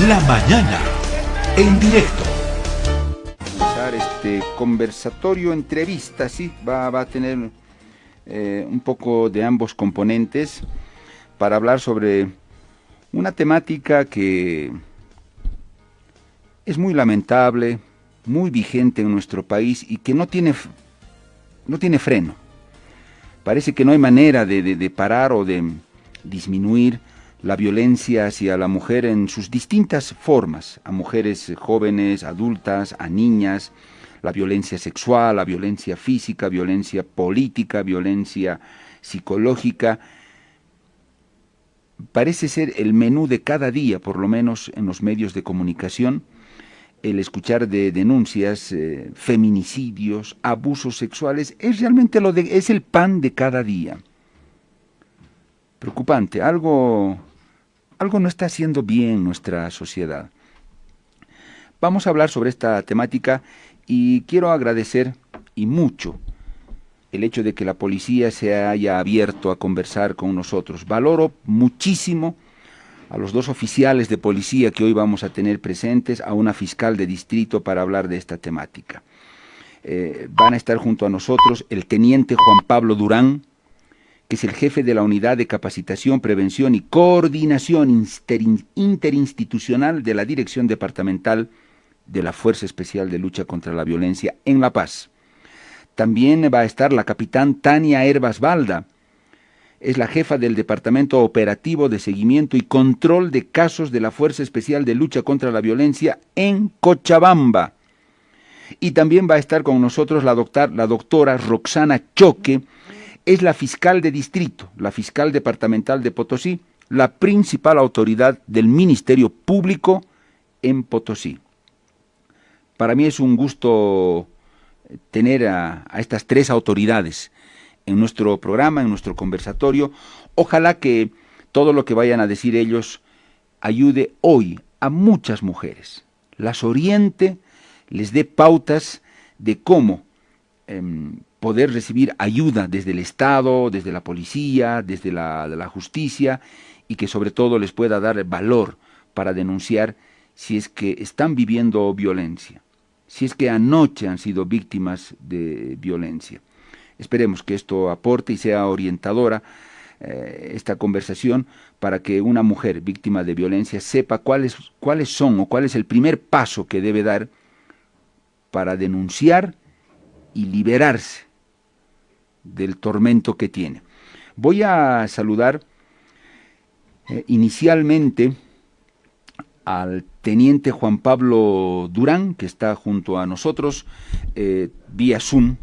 La mañana, en directo. Este conversatorio, entrevista, sí, va a tener un poco de ambos componentes para hablar sobre una temática que es muy lamentable, muy vigente en nuestro país y que no tiene freno. Parece que no hay manera de parar o de disminuir la violencia hacia la mujer en sus distintas formas, a mujeres jóvenes, adultas, a niñas, la violencia sexual, la violencia física, violencia política, violencia psicológica. Parece ser el menú de cada día, por lo menos en los medios de comunicación, el escuchar de denuncias, feminicidios, abusos sexuales, es realmente es el pan de cada día. Preocupante, algo no está haciendo bien nuestra sociedad. Vamos a hablar sobre esta temática y quiero agradecer, y mucho, el hecho de que la policía se haya abierto a conversar con nosotros. Valoro muchísimo a los dos oficiales de policía que hoy vamos a tener presentes, a una fiscal de distrito para hablar de esta temática. Van a estar junto a nosotros el teniente Juan Pablo Durán, que es el jefe de la Unidad de Capacitación, Prevención y Coordinación Interinstitucional de la Dirección Departamental de la Fuerza Especial de Lucha contra la Violencia en La Paz. También va a estar la capitán Tania Herbas Balda, es la jefa del Departamento Operativo de Seguimiento y Control de Casos de la Fuerza Especial de Lucha contra la Violencia en Cochabamba. Y también va a estar con nosotros la doctora Roxana Choque, es la fiscal de distrito, la fiscal departamental de Potosí, la principal autoridad del Ministerio Público en Potosí. Para mí es un gusto tener a estas tres autoridades en nuestro programa, en nuestro conversatorio. Ojalá que todo lo que vayan a decir ellos ayude hoy a muchas mujeres, las oriente, les dé pautas de cómo poder recibir ayuda desde el Estado, desde la policía, desde la justicia, y que sobre todo les pueda dar valor para denunciar si es que están viviendo violencia, si es que anoche han sido víctimas de violencia. Esperemos que esto aporte y sea orientadora esta conversación para que una mujer víctima de violencia sepa cuáles son o cuál es el primer paso que debe dar para denunciar y liberarse del tormento que tiene. Voy a saludar inicialmente al teniente Juan Pablo Durán, que está junto a nosotros vía Zoom.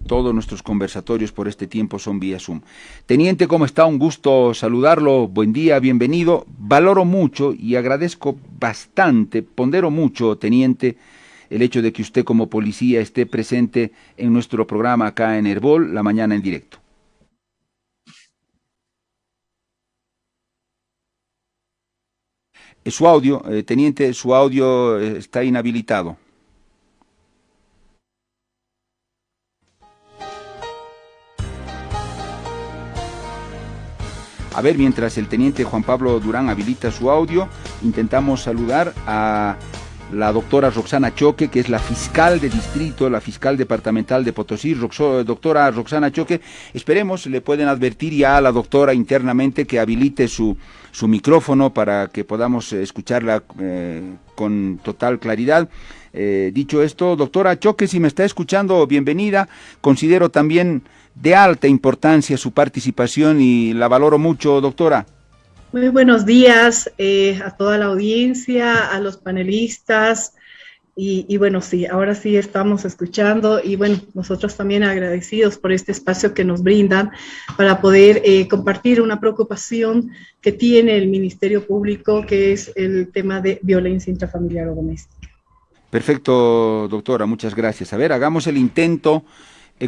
Todos nuestros conversatorios por este tiempo son vía Zoom. Teniente, ¿cómo está? Un gusto saludarlo. Buen día, bienvenido. Valoro mucho y agradezco bastante, pondero mucho, teniente, el hecho de que usted como policía esté presente en nuestro programa acá en Herbol, La Mañana en Directo. Su audio, teniente, su audio está inhabilitado. A ver, mientras el teniente Juan Pablo Durán habilita su audio, intentamos saludar a la doctora Roxana Choque, que es la fiscal de distrito, la fiscal departamental de Potosí. Doctora Roxana Choque, esperemos, le pueden advertir ya a la doctora internamente que habilite su micrófono para que podamos escucharla con total claridad. Dicho esto, doctora Choque, si me está escuchando, bienvenida. Considero también de alta importancia su participación y la valoro mucho, doctora. Muy buenos días a toda la audiencia, a los panelistas y bueno, sí, ahora sí estamos escuchando y bueno, nosotros también agradecidos por este espacio que nos brindan para poder compartir una preocupación que tiene el Ministerio Público, que es el tema de violencia intrafamiliar o doméstica. Perfecto, doctora, muchas gracias. A ver, hagamos el intento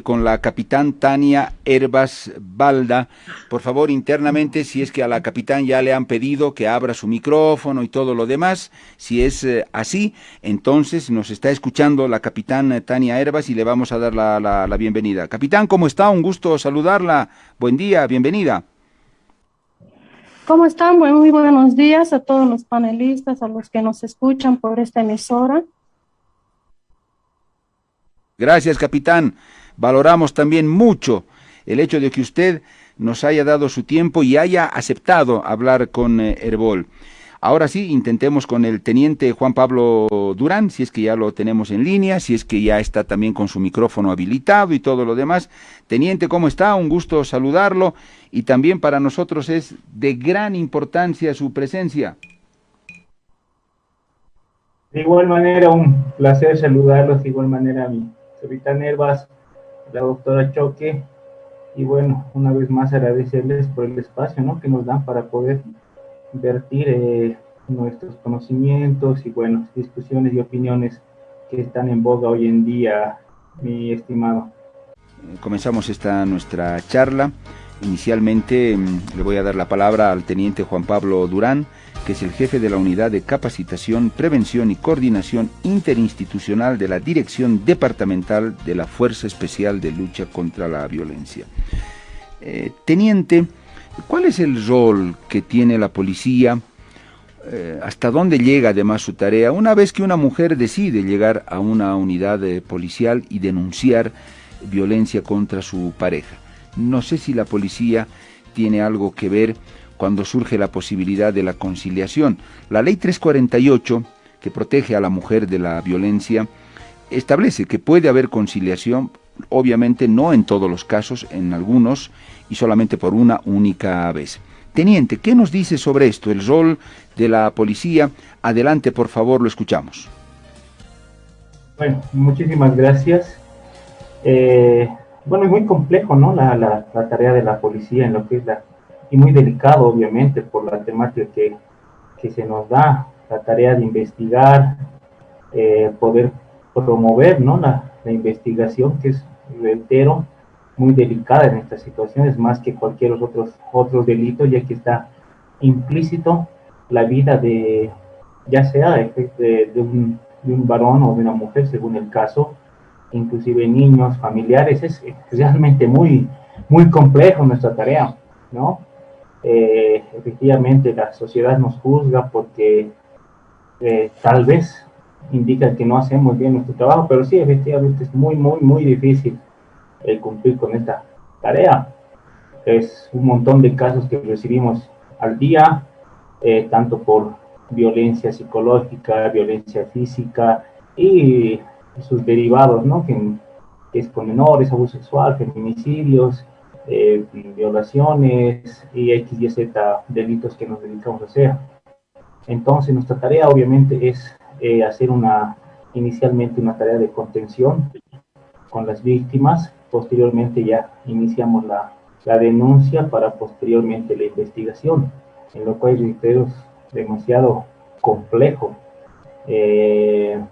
con la capitán Tania Herbas Balda. Por favor, internamente, si es que a la capitán ya le han pedido que abra su micrófono y todo lo demás, si es así, entonces nos está escuchando la capitán Tania Herbas y le vamos a dar la bienvenida. Capitán, ¿cómo está? Un gusto saludarla. Buen día, bienvenida. ¿Cómo están? Muy buenos días a todos los panelistas, a los que nos escuchan por esta emisora. Gracias, capitán. Valoramos también mucho el hecho de que usted nos haya dado su tiempo y haya aceptado hablar con Herbol. Ahora sí, intentemos con el teniente Juan Pablo Durán, si es que ya lo tenemos en línea, si es que ya está también con su micrófono habilitado y todo lo demás. Teniente, ¿cómo está? Un gusto saludarlo y también para nosotros es de gran importancia su presencia. De igual manera, un placer saludarlos, de igual manera a mi capitán Herbas, la doctora Choque, y bueno, una vez más agradecerles por el espacio, ¿no?, que nos dan para poder vertir nuestros conocimientos y bueno, discusiones y opiniones que están en boga hoy en día, mi estimado. Comenzamos esta nuestra charla. Inicialmente le voy a dar la palabra al teniente Juan Pablo Durán, que es el jefe de la Unidad de Capacitación, Prevención y Coordinación Interinstitucional de la Dirección Departamental de la Fuerza Especial de Lucha contra la Violencia. Teniente, ¿cuál es el rol que tiene la policía? ¿Hasta dónde llega además su tarea una vez que una mujer decide llegar a una unidad policial y denunciar violencia contra su pareja? No sé si la policía tiene algo que ver cuando surge la posibilidad de la conciliación. La ley 348, que protege a la mujer de la violencia, establece que puede haber conciliación, obviamente no en todos los casos, en algunos, y solamente por una única vez. Teniente, ¿qué nos dice sobre esto, el rol de la policía? Adelante, por favor, lo escuchamos. Bueno, muchísimas gracias. Bueno, es muy complejo, ¿no?, la tarea de la policía en lo que es y muy delicado, obviamente, por la temática que se nos da, la tarea de investigar, poder promover, ¿no?, la investigación, que es, reitero, muy delicada en estas situaciones, más que cualquier otros delitos, ya que está implícito la vida de, ya sea de un varón o de una mujer, según el caso, inclusive niños, familiares. Es realmente muy complejo nuestra tarea, ¿no? Efectivamente la sociedad nos juzga porque tal vez indica que no hacemos bien nuestro trabajo, pero sí, efectivamente es muy difícil cumplir con esta tarea. Es un montón de casos que recibimos al día, tanto por violencia psicológica, violencia física y sus derivados, ¿no?, que es con menores, abuso sexual, feminicidios, violaciones y X y Z delitos que nos dedicamos a hacer. Entonces nuestra tarea obviamente es hacer inicialmente una tarea de contención con las víctimas. Posteriormente ya iniciamos la denuncia para posteriormente la investigación, en lo cual reitero, es demasiado complejo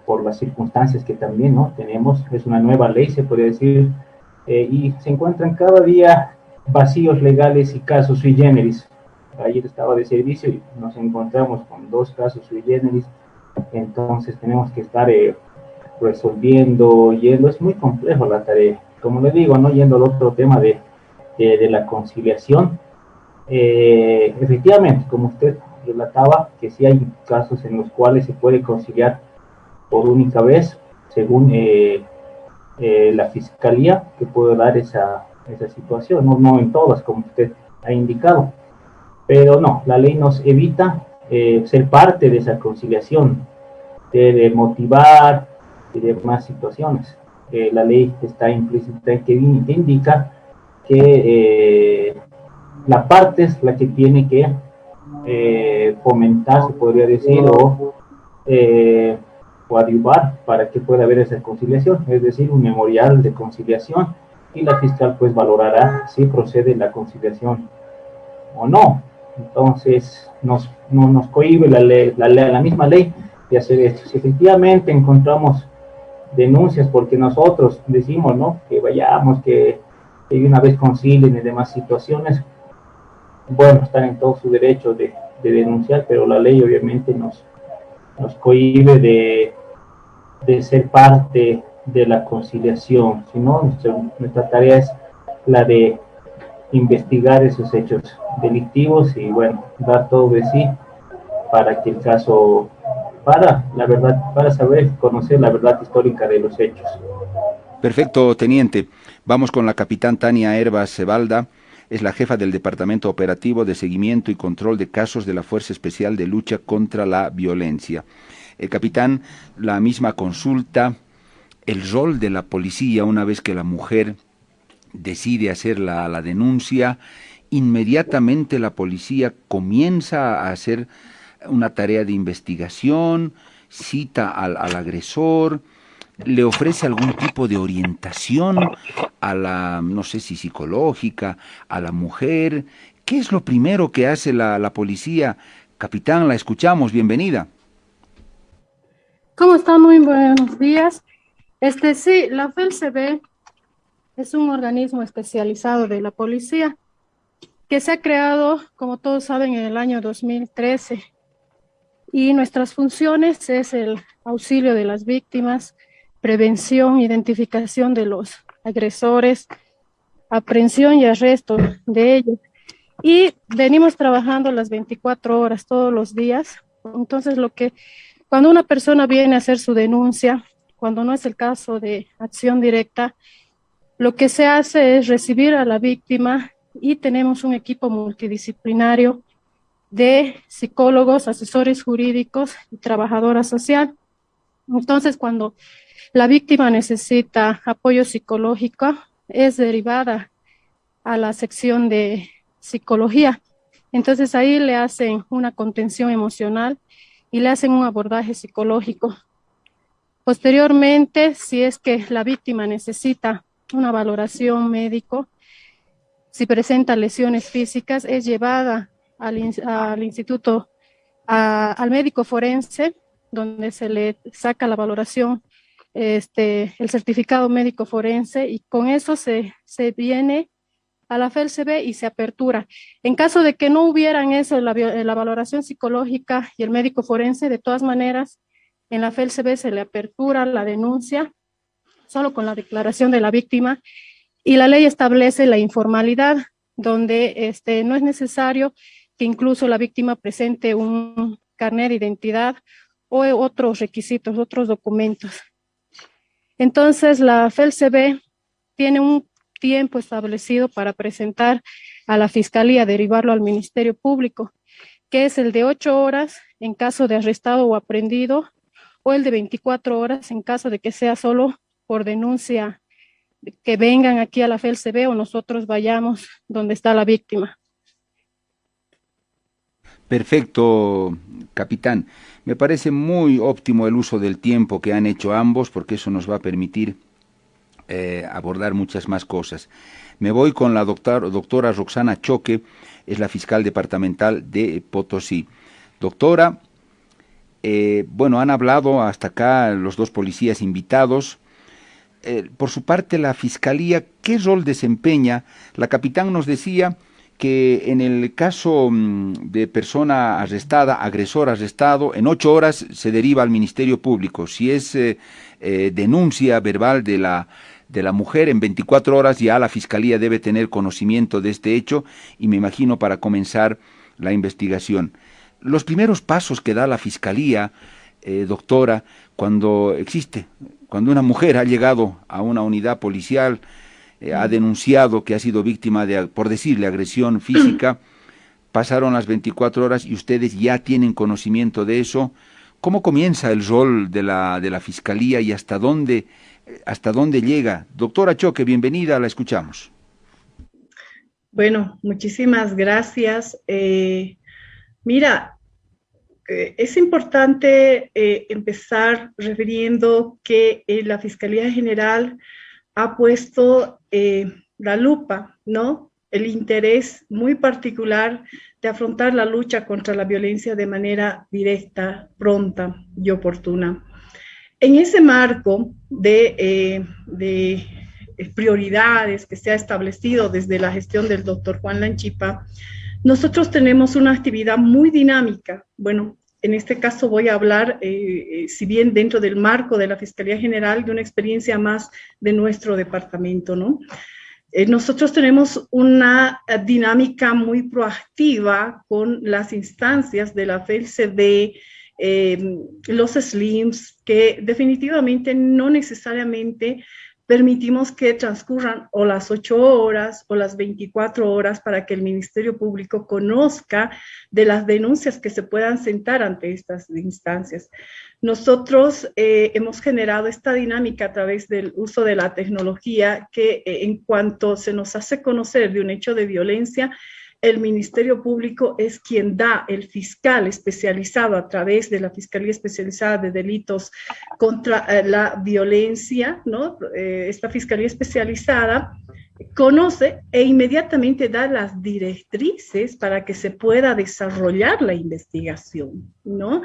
por las circunstancias que también, ¿no?, tenemos. Es una nueva ley, se podría decir, y se encuentran cada día vacíos legales y casos sui generis. Ayer estaba de servicio y nos encontramos con 2 casos sui generis, entonces tenemos que estar resolviendo, yendo. Es muy complejo la tarea, como le digo, no yendo al otro tema de la conciliación. Efectivamente, como usted relataba, que sí hay casos en los cuales se puede conciliar por única vez, según la fiscalía, que puede dar esa situación, no en todas, como usted ha indicado, pero no, la ley nos evita ser parte de esa conciliación, de motivar y demás situaciones. La ley está implícita que indica que la parte es la que tiene que fomentar, se podría decir, o coadyuvar para que pueda haber esa conciliación, es decir, un memorial de conciliación, y la fiscal pues valorará si procede la conciliación o no. Entonces no nos cohíbe la misma ley de hacer esto. Si efectivamente encontramos denuncias, porque nosotros decimos, ¿no?, que vayamos, que una vez concilien y demás situaciones, bueno, están en todo su derecho de denunciar, pero la ley obviamente nos cohíbe de ser parte de la conciliación. Si no, nuestra tarea es la de investigar esos hechos delictivos y, bueno, dar todo de sí para que el caso, la verdad, para saber, conocer la verdad histórica de los hechos. Perfecto, teniente. Vamos con la capitán Tania Herbas Cebalda. Es la jefa del Departamento Operativo de Seguimiento y Control de Casos de la Fuerza Especial de Lucha contra la Violencia. Capitán, la misma consulta, el rol de la policía una vez que la mujer decide hacer la denuncia, inmediatamente la policía comienza a hacer una tarea de investigación, cita al agresor, le ofrece algún tipo de orientación a la, no sé si psicológica, a la mujer. ¿Qué es lo primero que hace la policía? Capitán, la escuchamos, bienvenida. ¿Cómo están? Muy buenos días. Sí, la FELCB es un organismo especializado de la policía que se ha creado, como todos saben, en el año 2013. Y nuestras funciones es el auxilio de las víctimas, prevención, identificación de los agresores, aprehensión y arresto de ellos. Y venimos trabajando las 24 horas todos los días. Entonces, cuando una persona viene a hacer su denuncia, cuando no es el caso de acción directa, lo que se hace es recibir a la víctima y tenemos un equipo multidisciplinario de psicólogos, asesores jurídicos y trabajadora social. Entonces, cuando la víctima necesita apoyo psicológico, es derivada a la sección de psicología. Entonces, ahí le hacen una contención emocional y le hacen un abordaje psicológico. Posteriormente, si es que la víctima necesita una valoración médico, si presenta lesiones físicas, es llevada al instituto, al médico forense, donde se le saca la valoración, el certificado médico forense, y con eso se viene a la FELCB y se apertura. En caso de que no hubieran eso, la valoración psicológica y el médico forense, de todas maneras, en la FELCB se le apertura la denuncia solo con la declaración de la víctima, y la ley establece la informalidad, donde no es necesario que incluso la víctima presente un carnet de identidad o otros requisitos, otros documentos. Entonces, la FELCB tiene un tiempo establecido para presentar a la Fiscalía, derivarlo al Ministerio Público, que es el de 8 horas en caso de arrestado o aprehendido, o el de 24 horas en caso de que sea solo por denuncia, que vengan aquí a la FELCB o nosotros vayamos donde está la víctima. Perfecto, capitán. Me parece muy óptimo el uso del tiempo que han hecho ambos, porque eso nos va a permitir abordar muchas más cosas. Me voy con la doctora Roxana Choque, es la fiscal departamental de Potosí. Doctora, bueno, han hablado hasta acá los dos policías invitados. Por su parte, la Fiscalía, ¿qué rol desempeña? La capitán nos decía que en el caso de persona arrestada, agresor arrestado, en 8 horas se deriva al Ministerio Público. Si es denuncia verbal de la mujer, en 24 horas ya la Fiscalía debe tener conocimiento de este hecho y me imagino para comenzar la investigación. Los primeros pasos que da la Fiscalía, doctora, cuando una mujer ha llegado a una unidad policial, ha denunciado que ha sido víctima de, por decirle, agresión física, pasaron las 24 horas y ustedes ya tienen conocimiento de eso. ¿Cómo comienza el rol de la Fiscalía y hasta dónde llega? Doctora Choque, bienvenida, la escuchamos. Bueno, muchísimas gracias. Mira, es importante empezar refiriendo que la Fiscalía General ha puesto la lupa, ¿no? El interés muy particular de afrontar la lucha contra la violencia de manera directa, pronta y oportuna. En ese marco de prioridades que se ha establecido desde la gestión del doctor Juan Lanchipa, nosotros tenemos una actividad muy dinámica. Bueno, en este caso voy a hablar, si bien dentro del marco de la Fiscalía General, de una experiencia más de nuestro departamento, ¿no? Nosotros tenemos una dinámica muy proactiva con las instancias de la FELCB, los SLIMs, que definitivamente no necesariamente permitimos que transcurran o las 8 horas o las 24 horas para que el Ministerio Público conozca de las denuncias que se puedan sentar ante estas instancias. Nosotros hemos generado esta dinámica a través del uso de la tecnología que en cuanto se nos hace conocer de un hecho de violencia, el Ministerio Público es quien da, el fiscal especializado a través de la Fiscalía Especializada de Delitos contra la Violencia, ¿no? Esta Fiscalía Especializada conoce e inmediatamente da las directrices para que se pueda desarrollar la investigación, ¿no?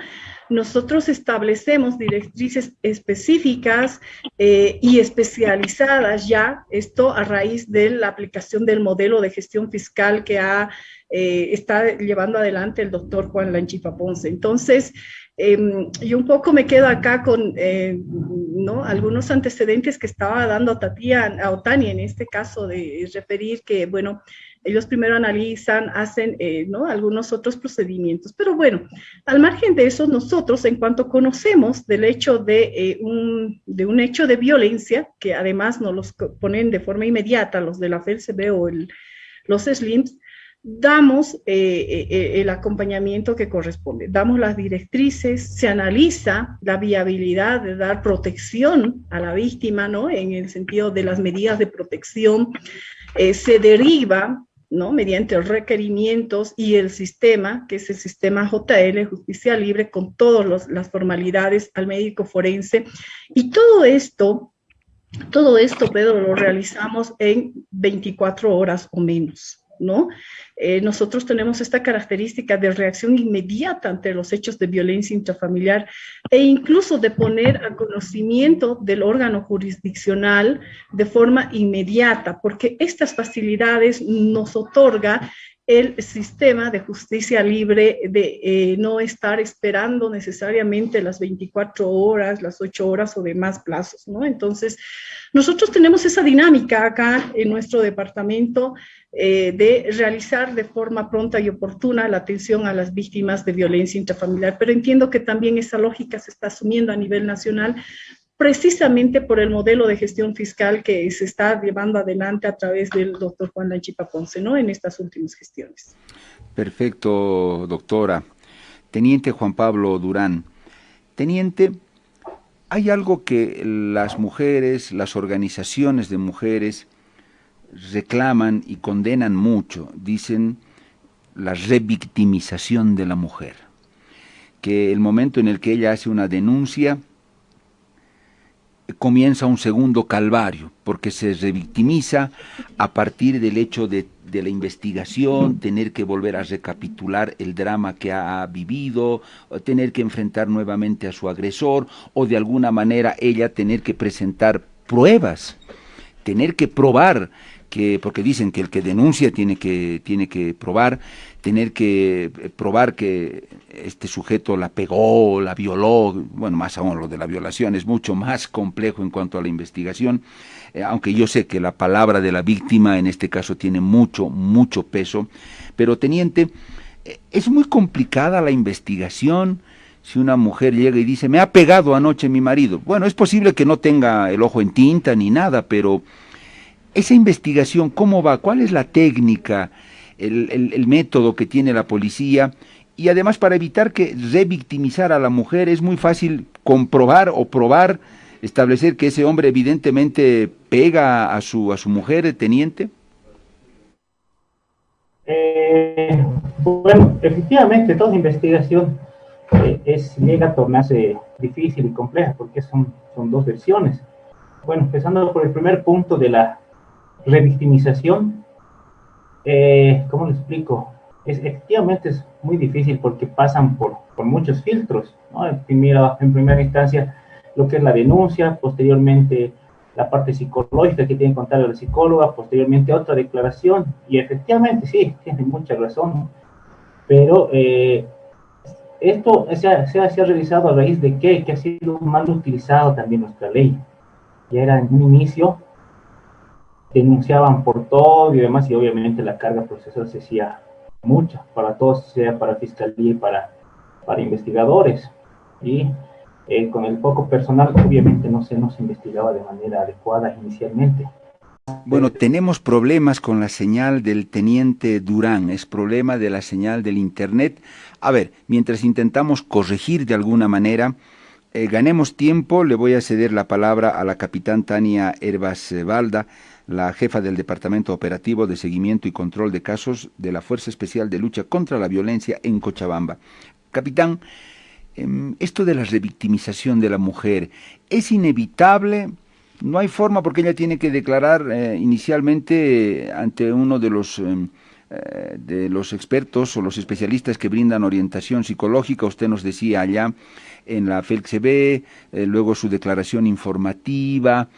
Nosotros establecemos directrices específicas y especializadas ya, esto a raíz de la aplicación del modelo de gestión fiscal que está llevando adelante el doctor Juan Lanchipa Ponce. Entonces, yo un poco me quedo acá con ¿no? algunos antecedentes que estaba dando a Otani en este caso, de referir que, bueno, ellos primero analizan, hacen ¿no? algunos otros procedimientos. Pero bueno, al margen de eso, nosotros, en cuanto conocemos del hecho de un hecho de violencia, que además nos los ponen de forma inmediata los de la FELCB o los SLIMs, damos el acompañamiento que corresponde, damos las directrices, se analiza la viabilidad de dar protección a la víctima, ¿no? En el sentido de las medidas de protección, se deriva, ¿no? Mediante requerimientos y el sistema, que es el sistema JL, Justicia Libre, con todas las formalidades al médico forense, y todo esto, Pedro, lo realizamos en 24 horas o menos, ¿no? Nosotros tenemos esta característica de reacción inmediata ante los hechos de violencia intrafamiliar e incluso de poner a conocimiento del órgano jurisdiccional de forma inmediata, porque estas facilidades nos otorga el sistema de justicia libre de no estar esperando necesariamente las 24 horas, las 8 horas o demás plazos, ¿no? Entonces, nosotros tenemos esa dinámica acá en nuestro departamento de realizar de forma pronta y oportuna la atención a las víctimas de violencia intrafamiliar, pero entiendo que también esa lógica se está asumiendo a nivel nacional, precisamente por el modelo de gestión fiscal que se está llevando adelante a través del doctor Juan Lanchipa Ponce, ¿no? En estas últimas gestiones. Perfecto, doctora. Teniente Juan Pablo Durán. Teniente, hay algo que las mujeres, las organizaciones de mujeres reclaman y condenan mucho, dicen la revictimización de la mujer, que el momento en el que ella hace una denuncia comienza un segundo calvario, porque se revictimiza a partir del hecho de la investigación, tener que volver a recapitular el drama que ha vivido, tener que enfrentar nuevamente a su agresor, o de alguna manera ella tener que presentar pruebas, tener que probar, porque dicen que el que denuncia tiene que probar, tener que probar que este sujeto la pegó, la violó, bueno, más aún lo de la violación es mucho más complejo en cuanto a la investigación, aunque yo sé que la palabra de la víctima en este caso tiene mucho peso, pero teniente, es muy complicada la investigación. Si una mujer llega y dice, me ha pegado anoche mi marido, bueno, es posible que no tenga el ojo en tinta ni nada, pero esa investigación, ¿cómo va? ¿Cuál es la técnica, el método que tiene la policía? Y además, para evitar que revictimizar a la mujer, es muy fácil comprobar o probar, establecer que ese hombre evidentemente pega a su mujer, teniente. Bueno, efectivamente, toda investigación llega a tornarse difícil y compleja, porque son dos versiones. Bueno, empezando por el primer punto de la revictimización, ¿cómo lo explico? Efectivamente es muy difícil porque pasan por muchos filtros, ¿no? En primera instancia, lo que es la denuncia, posteriormente la parte psicológica que tiene que contar la psicóloga, posteriormente otra declaración, y efectivamente sí, tiene mucha razón, pero esto se ha realizado a raíz de que ha sido mal utilizado también nuestra ley. Ya era en un inicio denunciaban por todo y demás, y obviamente la carga procesal se hacía mucha para todos, sea para fiscalía y para investigadores. Y con el poco personal, obviamente no se nos investigaba de manera adecuada inicialmente. Bueno, tenemos problemas con la señal del teniente Durán, es problema de la señal del internet. A ver, mientras intentamos corregir de alguna manera, ganemos tiempo, le voy a ceder la palabra a la capitán Tania Herbas Balda, la jefa del Departamento Operativo de Seguimiento y Control de Casos de la Fuerza Especial de Lucha contra la Violencia en Cochabamba. Capitán, esto de la revictimización de la mujer, ¿es inevitable? No hay forma porque ella tiene que declarar inicialmente ante uno de los expertos o los especialistas que brindan orientación psicológica. Usted nos decía allá en la FELCB, luego su declaración informativa.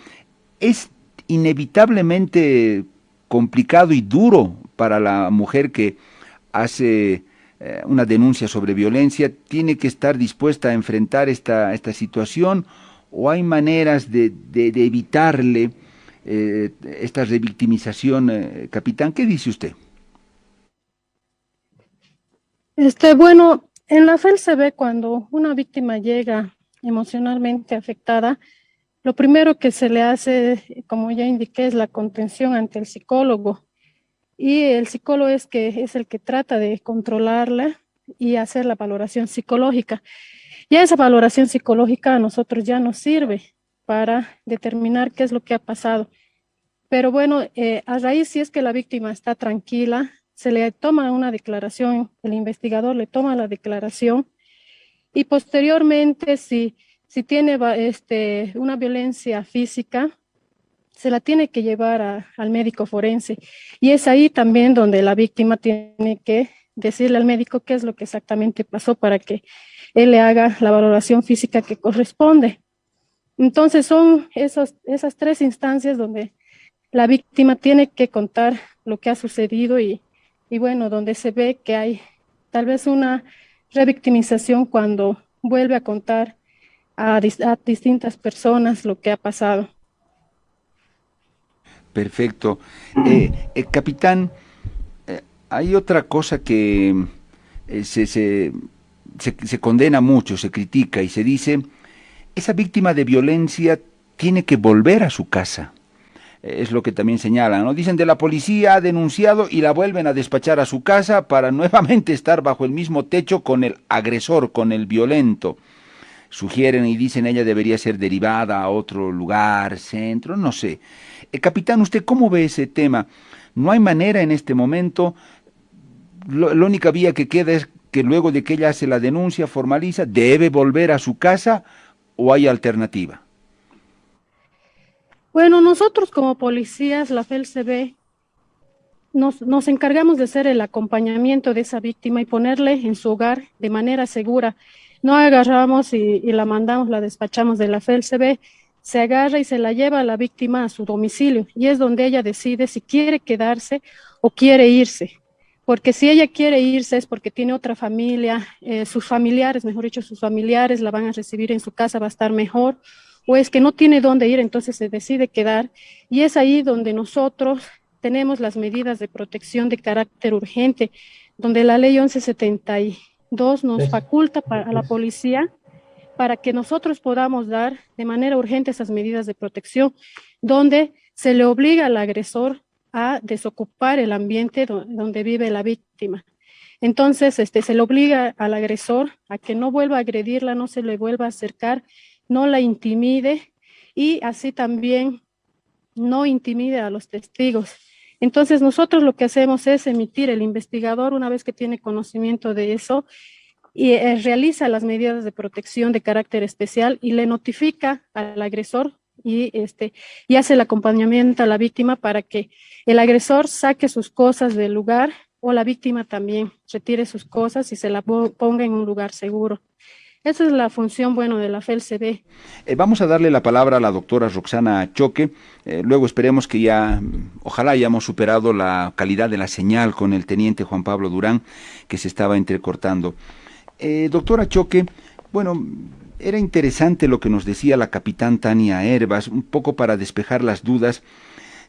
Es inevitablemente complicado y duro para la mujer que hace una denuncia sobre violencia. Tiene que estar dispuesta a enfrentar esta situación, ¿o hay maneras de evitarle esta revictimización, capitán? ¿Qué dice usted? Bueno, en la FEL se ve cuando una víctima llega emocionalmente afectada, lo primero que se le hace, como ya indiqué, es la contención ante el psicólogo. Y el psicólogo es el que trata de controlarla y hacer la valoración psicológica. Ya esa valoración psicológica a nosotros ya nos sirve para determinar qué es lo que ha pasado. Pero bueno, a raíz, si es que la víctima está tranquila, se le toma una declaración, el investigador le toma la declaración y posteriormente si tiene una violencia física, se la tiene que llevar al médico forense. Y es ahí también donde la víctima tiene que decirle al médico qué es lo que exactamente pasó para que él le haga la valoración física que corresponde. Entonces son esas tres instancias donde la víctima tiene que contar lo que ha sucedido y bueno, donde se ve que hay tal vez una revictimización cuando vuelve a contar a distintas personas lo que ha pasado. Perfecto. Capitán, hay otra cosa que se condena mucho, se critica y se dice, esa víctima de violencia tiene que volver a su casa. Es lo que también señalan, ¿no? Dicen, de la policía ha denunciado y la vuelven a despachar a su casa para nuevamente estar bajo el mismo techo con el agresor, con el violento. Sugieren y dicen ella debería ser derivada a otro lugar, centro, no sé. Capitán, ¿usted cómo ve ese tema? No hay manera en este momento, la única vía que queda es que luego de que ella hace la denuncia, formaliza, ¿debe volver a su casa o hay alternativa? Bueno, nosotros como policías, la FELCB, nos encargamos de hacer el acompañamiento de esa víctima y ponerle en su hogar de manera segura. No agarramos y la mandamos, la despachamos de la FELCB, se agarra y se la lleva a la víctima a su domicilio y es donde ella decide si quiere quedarse o quiere irse. Porque si ella quiere irse es porque tiene otra familia, sus familiares, mejor dicho, sus familiares la van a recibir en su casa, va a estar mejor, o es que no tiene dónde ir, entonces se decide quedar, y es ahí donde nosotros tenemos las medidas de protección de carácter urgente, donde la ley 1172 nos faculta a la policía para que nosotros podamos dar de manera urgente esas medidas de protección, donde se le obliga al agresor a desocupar el ambiente donde vive la víctima. Entonces, se le obliga al agresor a que no vuelva a agredirla, no se le vuelva a acercar, no la intimide y así también no intimide a los testigos. Entonces, nosotros lo que hacemos es emitir, el investigador, una vez que tiene conocimiento de eso, y realiza las medidas de protección de carácter especial y le notifica al agresor y hace el acompañamiento a la víctima para que el agresor saque sus cosas del lugar o la víctima también retire sus cosas y se la ponga en un lugar seguro. Esa es la función, de la FELCB. Vamos a darle la palabra a la doctora Roxana Choque, luego esperemos que ojalá hayamos superado la calidad de la señal con el teniente Juan Pablo Durán, que se estaba entrecortando. Doctora Choque, era interesante lo que nos decía la capitán Tania Herbas, un poco para despejar las dudas.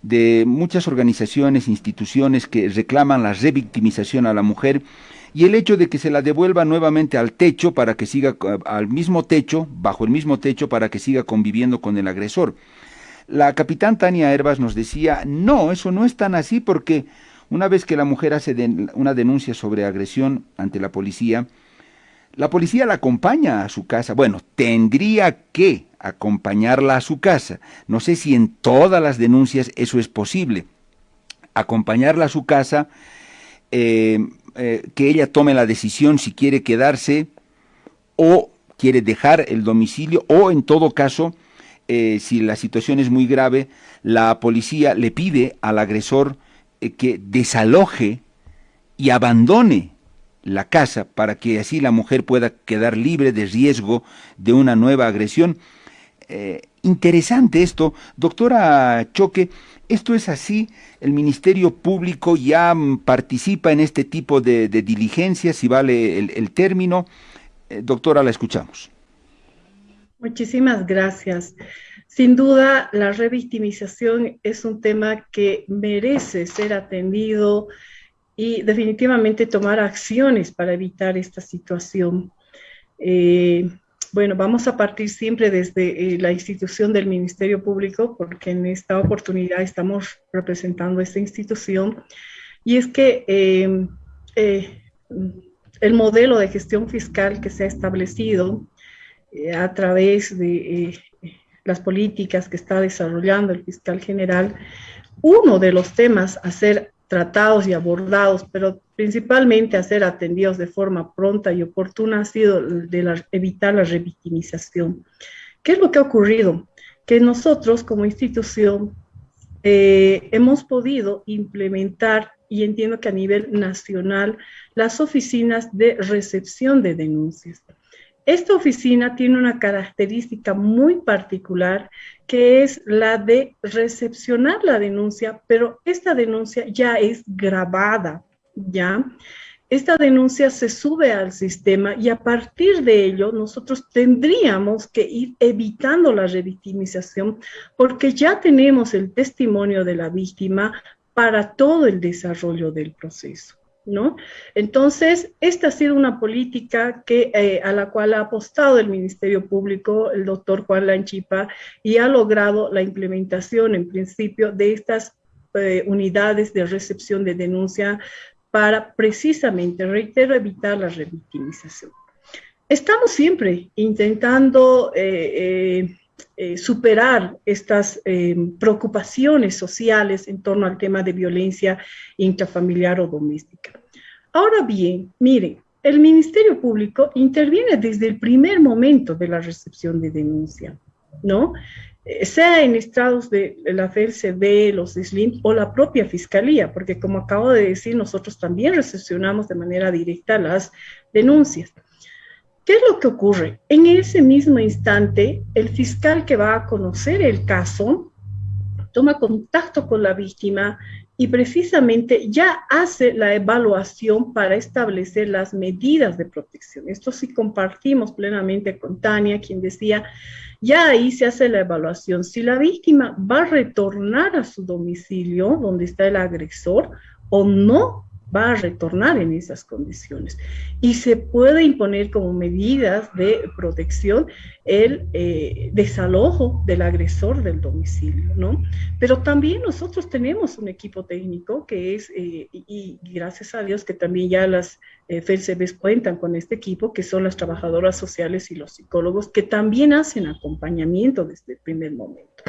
de muchas organizaciones, instituciones que reclaman la revictimización a la mujer y el hecho de que se la devuelva nuevamente al techo para que siga, al mismo techo, bajo el mismo techo, para que siga conviviendo con el agresor. La capitán Tania Hervas nos decía, no, eso no es tan así, porque una vez que la mujer hace una denuncia sobre agresión ante la policía la acompaña a su casa. Bueno, tendría que acompañarla a su casa. No sé si en todas las denuncias eso es posible. Acompañarla a su casa, que ella tome la decisión si quiere quedarse o quiere dejar el domicilio, o en todo caso, si la situación es muy grave, la policía le pide al agresor que desaloje y abandone la casa para que así la mujer pueda quedar libre de riesgo de una nueva agresión. Interesante esto, doctora Choque, ¿esto es así? ¿El Ministerio Público ya participa en este tipo de diligencias, si vale el término? Doctora, la escuchamos. Muchísimas gracias. Sin duda, la revictimización es un tema que merece ser atendido y definitivamente tomar acciones para evitar esta situación. Bueno, vamos a partir siempre desde la institución del Ministerio Público, porque en esta oportunidad estamos representando esta institución, y es que el modelo de gestión fiscal que se ha establecido a través de las políticas que está desarrollando el fiscal general, uno de los temas a ser tratados y abordados, pero principalmente a ser atendidos de forma pronta y oportuna, ha sido evitar la revictimización. ¿Qué es lo que ha ocurrido? Que nosotros como institución hemos podido implementar, y entiendo que a nivel nacional, las oficinas de recepción de denuncias. Esta oficina tiene una característica muy particular, que es la de recepcionar la denuncia, pero esta denuncia ya es grabada, ¿ya? Esta denuncia se sube al sistema y a partir de ello nosotros tendríamos que ir evitando la revictimización, porque ya tenemos el testimonio de la víctima para todo el desarrollo del proceso, ¿no? Entonces, esta ha sido una política a la cual ha apostado el Ministerio Público, el doctor Juan Lanchipa, y ha logrado la implementación, en principio, de estas unidades de recepción de denuncia para precisamente, reitero, evitar la revictimización. Estamos siempre intentando superar estas preocupaciones sociales en torno al tema de violencia intrafamiliar o doméstica. Ahora bien, miren, el Ministerio Público interviene desde el primer momento de la recepción de denuncia, ¿no? Sea en estrados de la FELCB, los SLIM o la propia Fiscalía, porque como acabo de decir, nosotros también recepcionamos de manera directa las denuncias. ¿Qué es lo que ocurre? En ese mismo instante, el fiscal que va a conocer el caso toma contacto con la víctima y precisamente ya hace la evaluación para establecer las medidas de protección. Esto sí compartimos plenamente con Tania, quien decía, ya ahí se hace la evaluación. Si la víctima va a retornar a su domicilio, donde está el agresor, o no va a retornar en esas condiciones. Y se puede imponer como medidas de protección el desalojo del agresor del domicilio, ¿no? Pero también nosotros tenemos un equipo técnico que es, y gracias a Dios que también ya las FELCBs cuentan con este equipo, que son las trabajadoras sociales y los psicólogos, que también hacen acompañamiento desde el primer momento.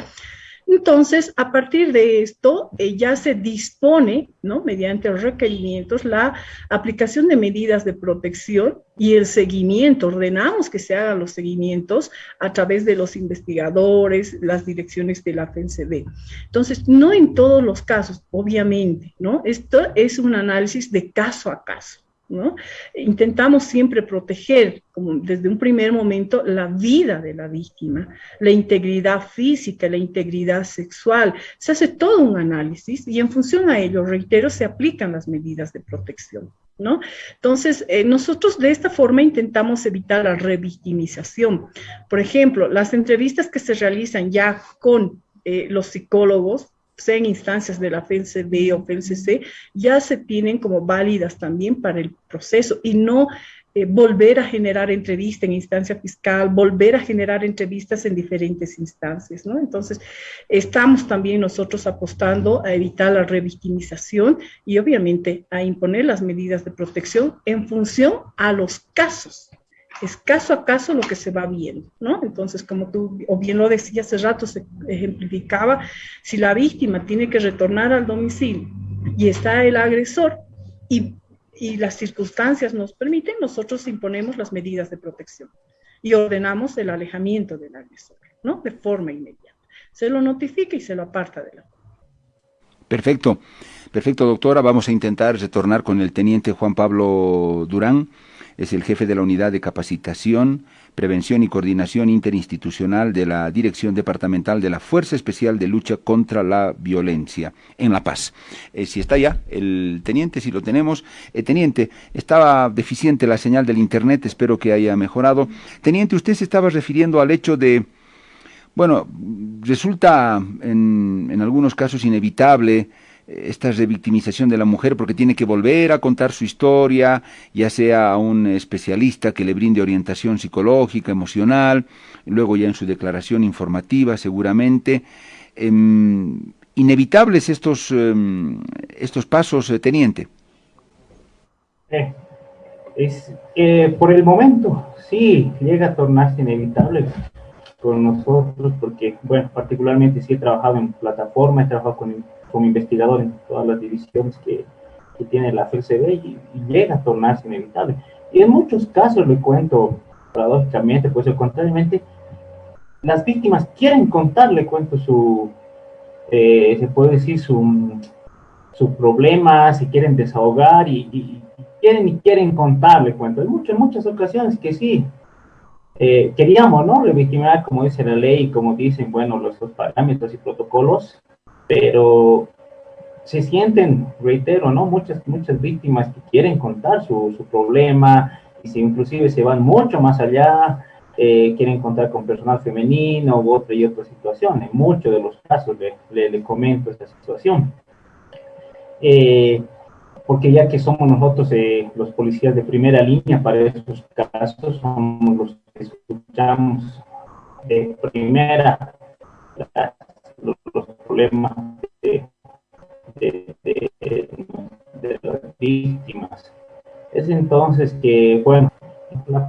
Entonces, a partir de esto, ya se dispone, ¿no?, mediante los requerimientos, la aplicación de medidas de protección y el seguimiento. Ordenamos que se hagan los seguimientos a través de los investigadores, las direcciones de la FENCD. Entonces, no en todos los casos, obviamente, ¿no? Esto es un análisis de caso a caso, ¿no? Intentamos siempre proteger, como desde un primer momento, la vida de la víctima, la integridad física, la integridad sexual. Se hace todo un análisis y en función a ello, reitero, se aplican las medidas de protección, ¿no? Entonces, nosotros de esta forma intentamos evitar la revictimización. Por ejemplo, las entrevistas que se realizan ya con los psicólogos, sean instancias de la FELCB o FELCC, ya se tienen como válidas también para el proceso y no volver a generar entrevista en instancia fiscal, volver a generar entrevistas en diferentes instancias, ¿no? Entonces, estamos también nosotros apostando a evitar la revictimización y obviamente a imponer las medidas de protección en función a los casos. Es caso a caso lo que se va viendo, ¿no? Entonces, como tú o bien lo decías hace rato, se ejemplificaba, si la víctima tiene que retornar al domicilio y está el agresor y las circunstancias nos permiten, nosotros imponemos las medidas de protección y ordenamos el alejamiento del agresor, ¿no? De forma inmediata. Se lo notifica y se lo aparta de la. Perfecto, perfecto, doctora. Vamos a intentar retornar con el teniente Juan Pablo Durán. Es el jefe de la Unidad de Capacitación, Prevención y Coordinación Interinstitucional de la Dirección Departamental de la Fuerza Especial de Lucha contra la Violencia en La Paz. Si está ya el teniente, si lo tenemos. Teniente, estaba deficiente la señal del internet, espero que haya mejorado. Teniente, usted se estaba refiriendo al hecho de, bueno, resulta en algunos casos inevitable esta revictimización de la mujer porque tiene que volver a contar su historia, ya sea a un especialista que le brinde orientación psicológica, emocional, luego ya en su declaración informativa seguramente. Inevitables estos pasos, teniente. Por el momento sí llega a tornarse inevitable con nosotros porque, bueno, particularmente sí he trabajado en plataforma, he trabajado como investigador en todas las divisiones que tiene la FELCB y llega a tornarse inevitable. Y en muchos casos, le cuento, paradójicamente, pues contrariamente, las víctimas quieren contar, le cuento se puede decir su problema, se quieren desahogar y quieren contar, le cuento. Hay en muchas ocasiones que sí, queríamos, ¿no? Revictimar, como dice la ley, como dicen, bueno, los parámetros y protocolos, pero se sienten, reitero, ¿no? Muchas víctimas que quieren contar su problema, y inclusive se van mucho más allá, quieren contar con personal femenino u otra y otra situación. En muchos de los casos le comento esta situación. Porque ya que somos nosotros los policías de primera línea para estos casos, somos los que escuchamos de primera los problemas de las víctimas. Es entonces que, bueno, la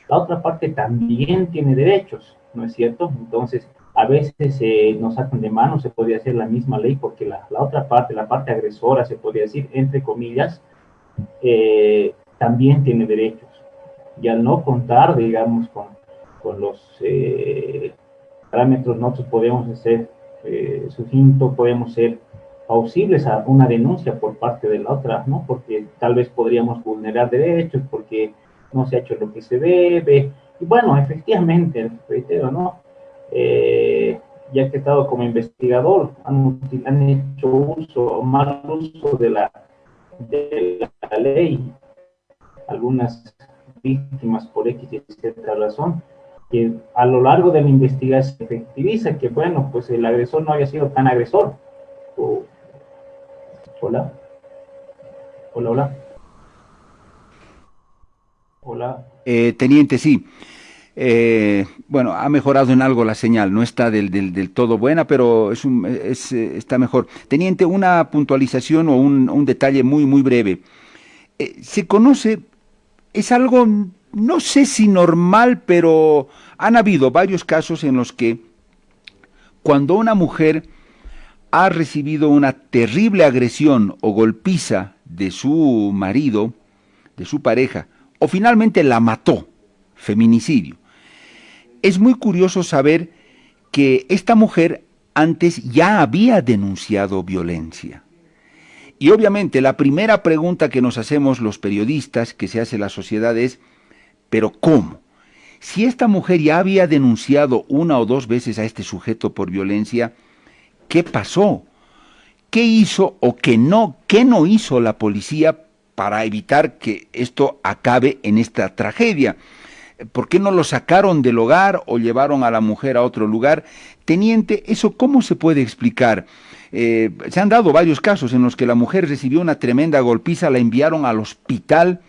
otra parte también tiene derechos, ¿no es cierto? Entonces, a veces nos sacan de mano, se podría hacer la misma ley, porque la otra parte, la parte agresora, se podría decir, entre comillas, también tiene derechos. Y al no contar, digamos, con los parámetros, nosotros podemos hacer sucinto, podemos ser plausibles a una denuncia por parte de la otra, ¿no? Porque tal vez podríamos vulnerar derechos, porque no se ha hecho lo que se debe. Y bueno, efectivamente, reitero, ¿no? Ya que he estado como investigador, han hecho mal uso de la ley, algunas víctimas por X y Z razón, que a lo largo de la investigación se efectiviza que, bueno, pues el agresor no había sido tan agresor. Hola. Teniente, sí. Bueno, ha mejorado en algo la señal, no está del todo buena, pero está mejor. Teniente, una puntualización o un detalle muy breve. Se conoce, es algo, no sé si normal, pero han habido varios casos en los que cuando una mujer ha recibido una terrible agresión o golpiza de su marido, de su pareja, o finalmente la mató, feminicidio. Es muy curioso saber que esta mujer antes ya había denunciado violencia. Y obviamente la primera pregunta que nos hacemos los periodistas, que se hace la sociedad es, ¿pero cómo? Si esta mujer ya había denunciado una o dos veces a este sujeto por violencia, ¿qué pasó? ¿Qué hizo o qué no hizo la policía para evitar que esto acabe en esta tragedia? ¿Por qué no lo sacaron del hogar o llevaron a la mujer a otro lugar? Teniente, ¿eso cómo se puede explicar? Se han dado varios casos en los que la mujer recibió una tremenda golpiza, la enviaron al hospital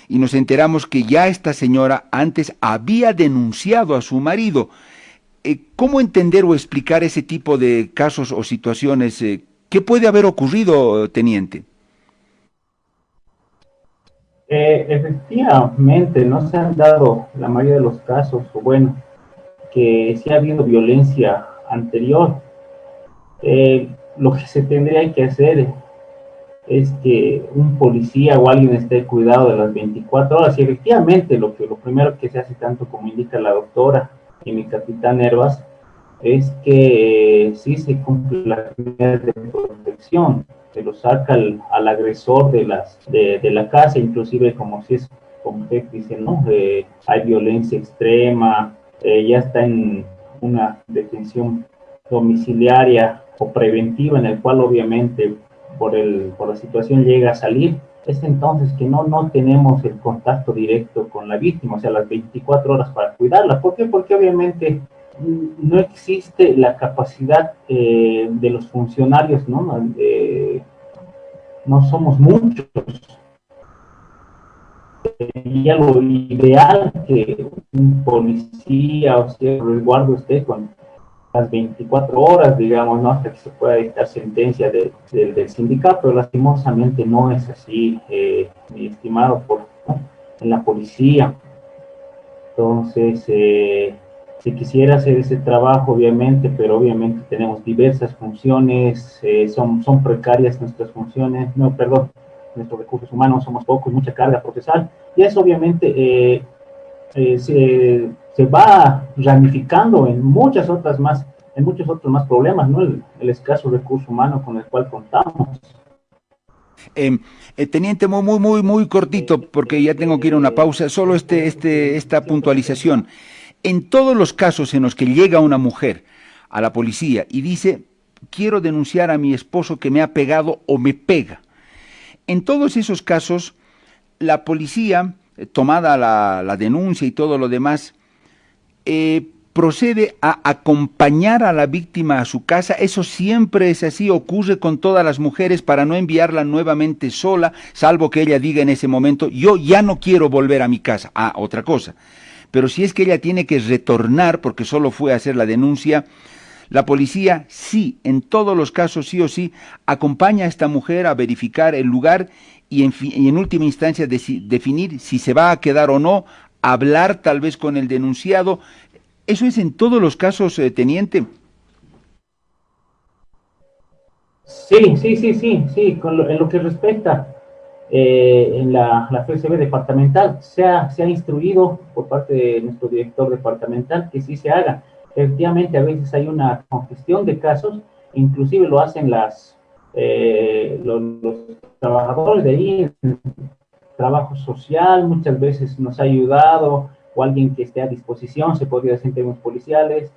y nos enteramos que ya esta señora antes había denunciado a su marido. ¿Cómo entender o explicar ese tipo de casos o situaciones? ¿Qué puede haber ocurrido, teniente? Efectivamente, no se han dado la mayoría de los casos, o bueno, que sí ha habido violencia anterior. Lo que se tendría que hacer es que un policía o alguien esté cuidado de las 24 horas. Y efectivamente, lo primero que se hace, tanto como indica la doctora y mi capitán Herbas, es que sí se cumple la medida de protección, se lo saca al agresor de la casa, inclusive como si es, como usted dice, ¿no? Hay violencia extrema, ya está en una detención domiciliaria o preventiva, en el cual obviamente por la situación llega a salir. Es entonces que no tenemos el contacto directo con la víctima, o sea, las 24 horas para cuidarla. ¿Por qué? Porque obviamente no existe la capacidad de los funcionarios, ¿no? No somos muchos. Sería lo ideal que un policía o sea, resguardo esté con las 24 horas, digamos, ¿no? Hasta que se pueda dictar sentencia del sindicato, pero lastimosamente no es así, mi estimado, ¿no? En la policía. Entonces, si quisiera hacer ese trabajo, obviamente, pero obviamente tenemos diversas funciones, son precarias nuestras funciones, no, perdón, nuestros recursos humanos, somos pocos, mucha carga procesal, y eso obviamente se va ramificando en muchos otros más problemas, ¿no? El escaso recurso humano con el cual contamos. Teniente, muy cortito, porque ya tengo que ir a una pausa, solo esta puntualización. En todos los casos en los que llega una mujer a la policía y dice, quiero denunciar a mi esposo que me ha pegado o me pega, en todos esos casos, la policía, tomada la denuncia y todo lo demás, procede a acompañar a la víctima a su casa. Eso siempre es así, ocurre con todas las mujeres para no enviarla nuevamente sola, salvo que ella diga en ese momento, yo ya no quiero volver a mi casa. Ah, otra cosa. Pero si es que ella tiene que retornar porque solo fue a hacer la denuncia, la policía sí, en todos los casos sí o sí, acompaña a esta mujer a verificar el lugar y en última instancia definir si se va a quedar o no, hablar tal vez con el denunciado. ¿Eso es en todos los casos, teniente? Sí, en lo que respecta en la FSB departamental, se ha instruido por parte de nuestro director departamental que sí se haga. Efectivamente, a veces hay una congestión de casos, inclusive lo hacen los trabajadores de ahí, el trabajo social, muchas veces nos ha ayudado, o alguien que esté a disposición, se podría hacer en términos policiales,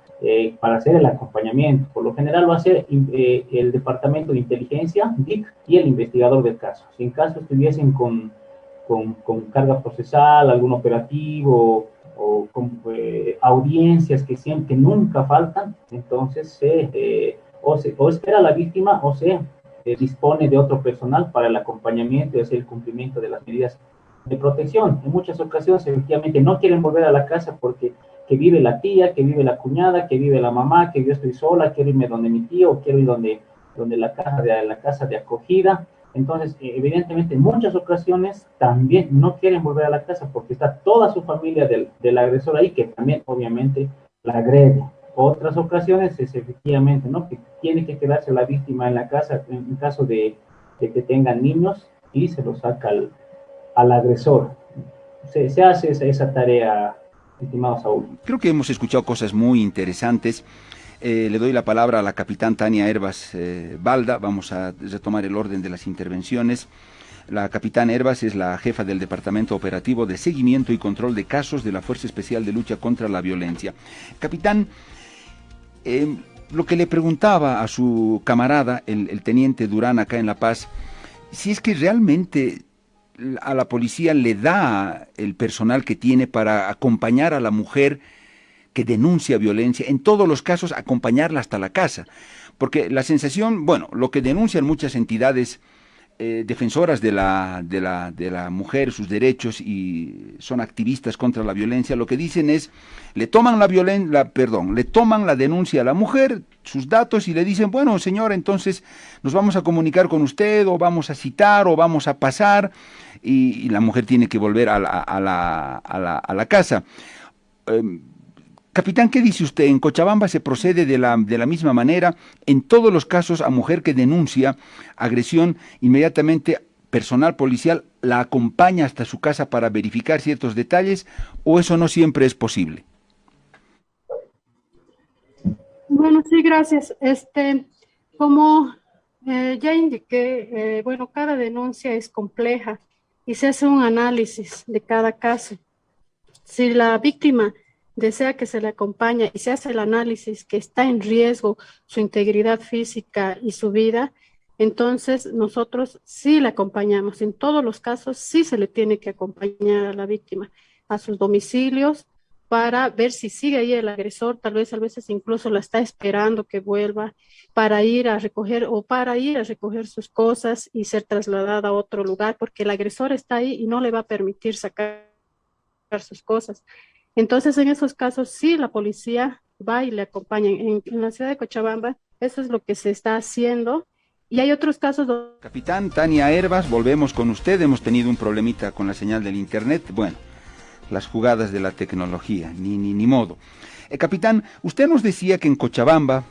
para hacer el acompañamiento. Por lo general lo hace el Departamento de Inteligencia, DIC, y el investigador del caso. Si en caso estuviesen con carga procesal, algún operativo, o con audiencias que nunca faltan, entonces o espera a la víctima o se dispone de otro personal para el acompañamiento y hacer el cumplimiento de las medidas de protección. En muchas ocasiones efectivamente no quieren volver a la casa porque que vive la tía, que vive la cuñada, que vive la mamá, que yo estoy sola, quiero irme donde mi tío, quiero ir donde la casa de acogida. Entonces, evidentemente, en muchas ocasiones también no quieren volver a la casa porque está toda su familia del agresor ahí, que también obviamente la agrede. Otras ocasiones es efectivamente, ¿no?, que tiene que quedarse la víctima en la casa en caso de que tengan niños y se lo saca al agresor. Se hace esa tarea, estimado Saúl. Creo que hemos escuchado cosas muy interesantes. Le doy la palabra a la capitán Tania Herbas Balda. Vamos a retomar el orden de las intervenciones. La capitán Herbas es la jefa del Departamento Operativo de Seguimiento y Control de Casos de la Fuerza Especial de Lucha contra la Violencia. Capitán, lo que le preguntaba a su camarada, el teniente Durán, acá en La Paz, si es que realmente a la policía le da el personal que tiene para acompañar a la mujer que denuncia violencia, en todos los casos acompañarla hasta la casa? Porque la sensación, bueno, lo que denuncian muchas entidades defensoras de la mujer, sus derechos, y son activistas contra la violencia, lo que dicen es, le toman le toman la denuncia a la mujer, sus datos, y le dicen, bueno, señora, entonces nos vamos a comunicar con usted, o vamos a citar, o vamos a pasar, y la mujer tiene que volver a la casa. Capitán, ¿qué dice usted? ¿En Cochabamba se procede de la misma manera? En todos los casos, a mujer que denuncia agresión, inmediatamente personal policial la acompaña hasta su casa para verificar ciertos detalles, ¿o eso no siempre es posible? Bueno, sí, gracias. Como ya indiqué, bueno, cada denuncia es compleja y se hace un análisis de cada caso. Si la víctima desea que se le acompañe y se hace el análisis que está en riesgo su integridad física y su vida, entonces nosotros sí la acompañamos. En todos los casos sí se le tiene que acompañar a la víctima a sus domicilios para ver si sigue ahí el agresor, tal vez a veces incluso la está esperando que vuelva para ir a recoger sus cosas y ser trasladada a otro lugar, porque el agresor está ahí y no le va a permitir sacar sus cosas. Entonces, en esos casos, sí, la policía va y le acompaña. En la ciudad de Cochabamba, eso es lo que se está haciendo. Y hay otros casos donde... Capitán Tania Hervas, volvemos con usted. Hemos tenido un problemita con la señal del internet. Bueno, las jugadas de la tecnología, ni modo. Capitán, usted nos decía que en Cochabamba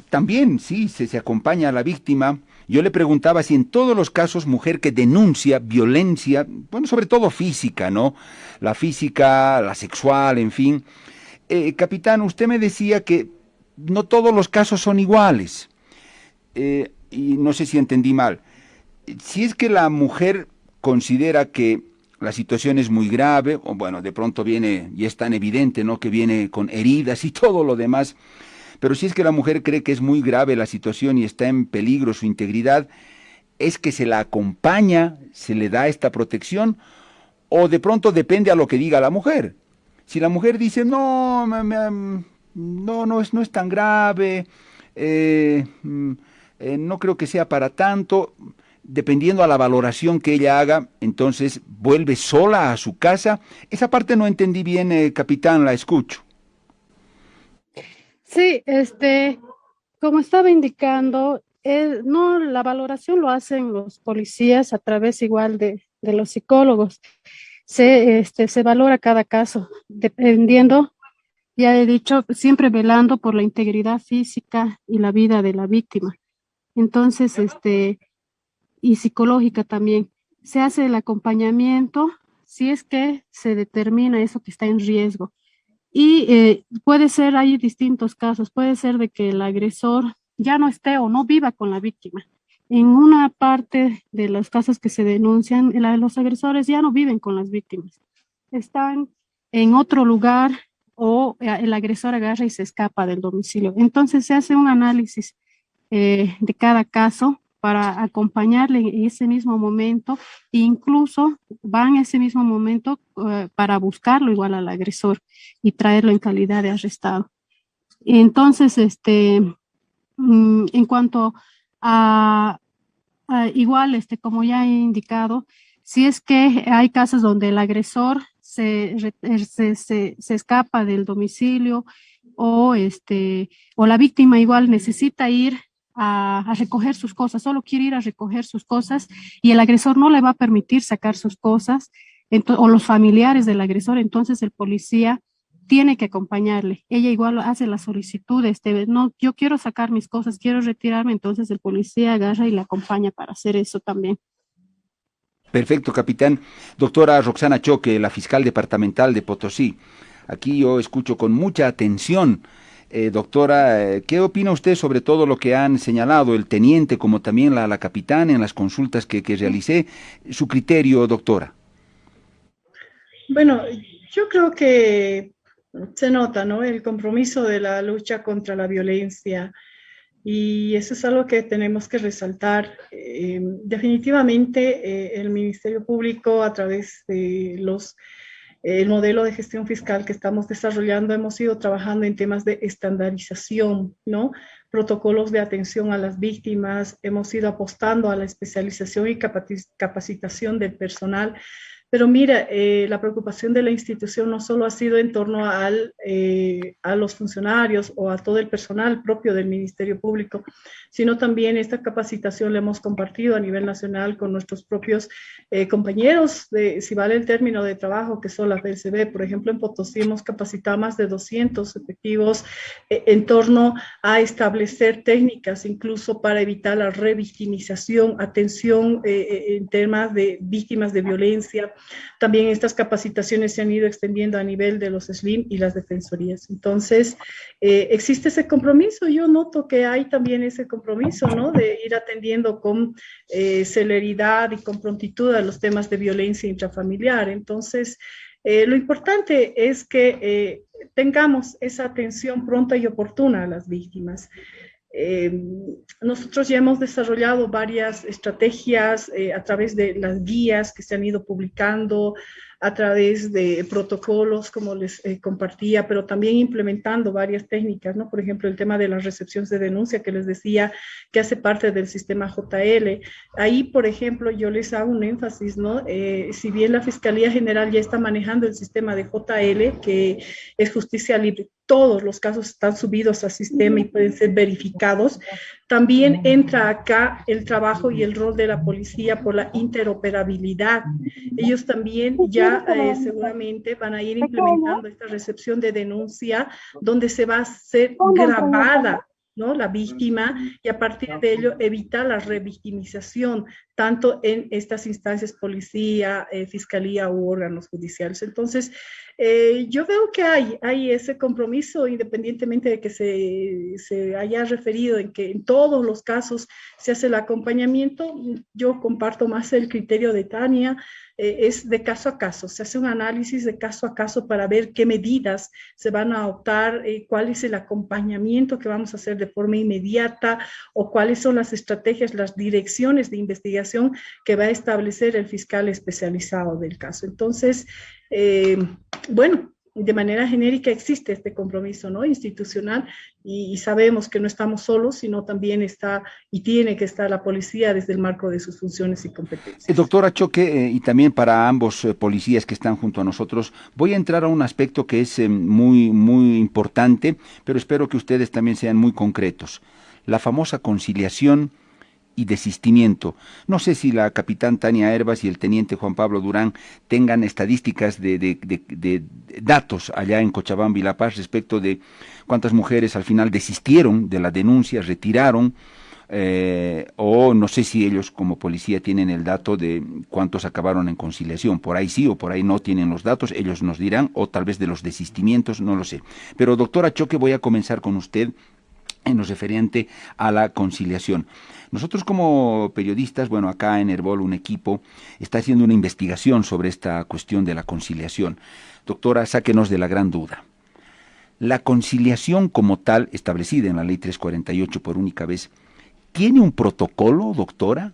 también, sí, se acompaña a la víctima. Yo le preguntaba si en todos los casos mujer que denuncia violencia, bueno, sobre todo física, ¿no? La física, la sexual, en fin. Capitán, usted me decía que no todos los casos son iguales. Y no sé si entendí mal. Si es que la mujer considera que la situación es muy grave, o bueno, de pronto viene, y es tan evidente, ¿no?, que viene con heridas y todo lo demás, pero si es que la mujer cree que es muy grave la situación y está en peligro su integridad, ¿es que se la acompaña, se le da esta protección, o de pronto depende a lo que diga la mujer? Si la mujer dice, no, no es tan grave, no creo que sea para tanto, dependiendo a la valoración que ella haga, entonces vuelve sola a su casa. Esa parte no entendí bien, capitán, la escucho. Sí, como estaba indicando, no, la valoración lo hacen los policías a través igual de los psicólogos. Se valora cada caso, dependiendo, ya he dicho, siempre velando por la integridad física y la vida de la víctima. Entonces, y psicológica también. Se hace el acompañamiento si es que se determina eso que está en riesgo. Y puede ser, hay distintos casos, puede ser de que el agresor ya no esté o no viva con la víctima. En una parte de los casos que se denuncian, los agresores ya no viven con las víctimas. Están en otro lugar o el agresor agarra y se escapa del domicilio. Entonces se hace un análisis de cada caso para acompañarle en ese mismo momento, e incluso van en ese mismo momento para buscarlo igual al agresor y traerlo en calidad de arrestado. Entonces, en cuanto a igual, como ya he indicado, si es que hay casos donde el agresor se escapa del domicilio o la víctima igual necesita ir a recoger sus cosas, solo quiere ir a recoger sus cosas y el agresor no le va a permitir sacar sus cosas, o los familiares del agresor, entonces el policía tiene que acompañarle. Ella igual hace la solicitud, no, yo quiero sacar mis cosas, quiero retirarme, entonces el policía agarra y la acompaña para hacer eso también. Perfecto, capitán. Doctora Roxana Choque, la fiscal departamental de Potosí. Aquí yo escucho con mucha atención. Doctora, ¿qué opina usted sobre todo lo que han señalado el teniente como también la capitana en las consultas que realicé? Su criterio, doctora. Bueno, yo creo que se nota, ¿no?, el compromiso de la lucha contra la violencia Y eso es algo que tenemos que resaltar. Definitivamente el Ministerio Público, a través de el modelo de gestión fiscal que estamos desarrollando, hemos ido trabajando en temas de estandarización, ¿no? Protocolos de atención a las víctimas, hemos ido apostando a la especialización y capacitación del personal. Pero mira, la preocupación de la institución no solo ha sido en torno a los funcionarios o a todo el personal propio del Ministerio Público, sino también esta capacitación la hemos compartido a nivel nacional con nuestros propios compañeros, si vale el término de trabajo, que son la PSB. Por ejemplo, en Potosí hemos capacitado más de 200 efectivos en torno a establecer técnicas incluso para evitar la revictimización, atención en temas de víctimas de violencia. También estas capacitaciones se han ido extendiendo a nivel de los SLIM y las defensorías. Entonces, existe ese compromiso. Yo noto que hay también ese compromiso, ¿no? De ir atendiendo con celeridad y con prontitud a los temas de violencia intrafamiliar. Entonces, lo importante es que tengamos esa atención pronta y oportuna a las víctimas. Nosotros ya hemos desarrollado varias estrategias a través de las guías que se han ido publicando, a través de protocolos, como les compartía, pero también implementando varias técnicas, ¿no? Por ejemplo, el tema de las recepciones de denuncia que les decía que hace parte del sistema JL. Ahí, por ejemplo, yo les hago un énfasis, ¿no? Si bien la Fiscalía General ya está manejando el sistema de JL, que es justicia libre, todos los casos están subidos al sistema y pueden ser verificados. También entra acá el trabajo y el rol de la policía por la interoperabilidad. Ellos también ya seguramente van a ir implementando esta recepción de denuncia donde se va a ser grabada, ¿no? La víctima, y a partir de ello evitar la revictimización, tanto en estas instancias, policía, fiscalía u órganos judiciales. Entonces, yo veo que hay ese compromiso, independientemente de que se haya referido en que en todos los casos se hace el acompañamiento. Yo comparto más el criterio de Tania. Es de caso a caso, se hace un análisis de caso a caso para ver qué medidas se van a adoptar, cuál es el acompañamiento que vamos a hacer de forma inmediata, o cuáles son las estrategias, las direcciones de investigación que va a establecer el fiscal especializado del caso. Entonces, bueno, de manera genérica existe este compromiso, ¿no? Institucional, y sabemos que no estamos solos, sino también está y tiene que estar la policía desde el marco de sus funciones y competencias. Doctora Choque, y también para ambos policías que están junto a nosotros, voy a entrar a un aspecto que es muy importante, pero espero que ustedes también sean muy concretos. La famosa conciliación y desistimiento. No sé si la capitán Tania Hervas y el teniente Juan Pablo Durán tengan estadísticas de datos allá en Cochabamba y La Paz respecto de cuántas mujeres al final desistieron de la denuncia, retiraron, o no sé si ellos como policía tienen el dato de cuántos acabaron en conciliación. Por ahí sí o por ahí no tienen los datos, ellos nos dirán, o tal vez de los desistimientos, no lo sé. Pero doctora Choque, voy a comenzar con usted en lo referente a la conciliación. Nosotros como periodistas, bueno, acá en Herbol un equipo está haciendo una investigación sobre esta cuestión de la conciliación. Doctora, sáquenos de la gran duda. La conciliación como tal, establecida en la Ley 348 por única vez, ¿tiene un protocolo, doctora?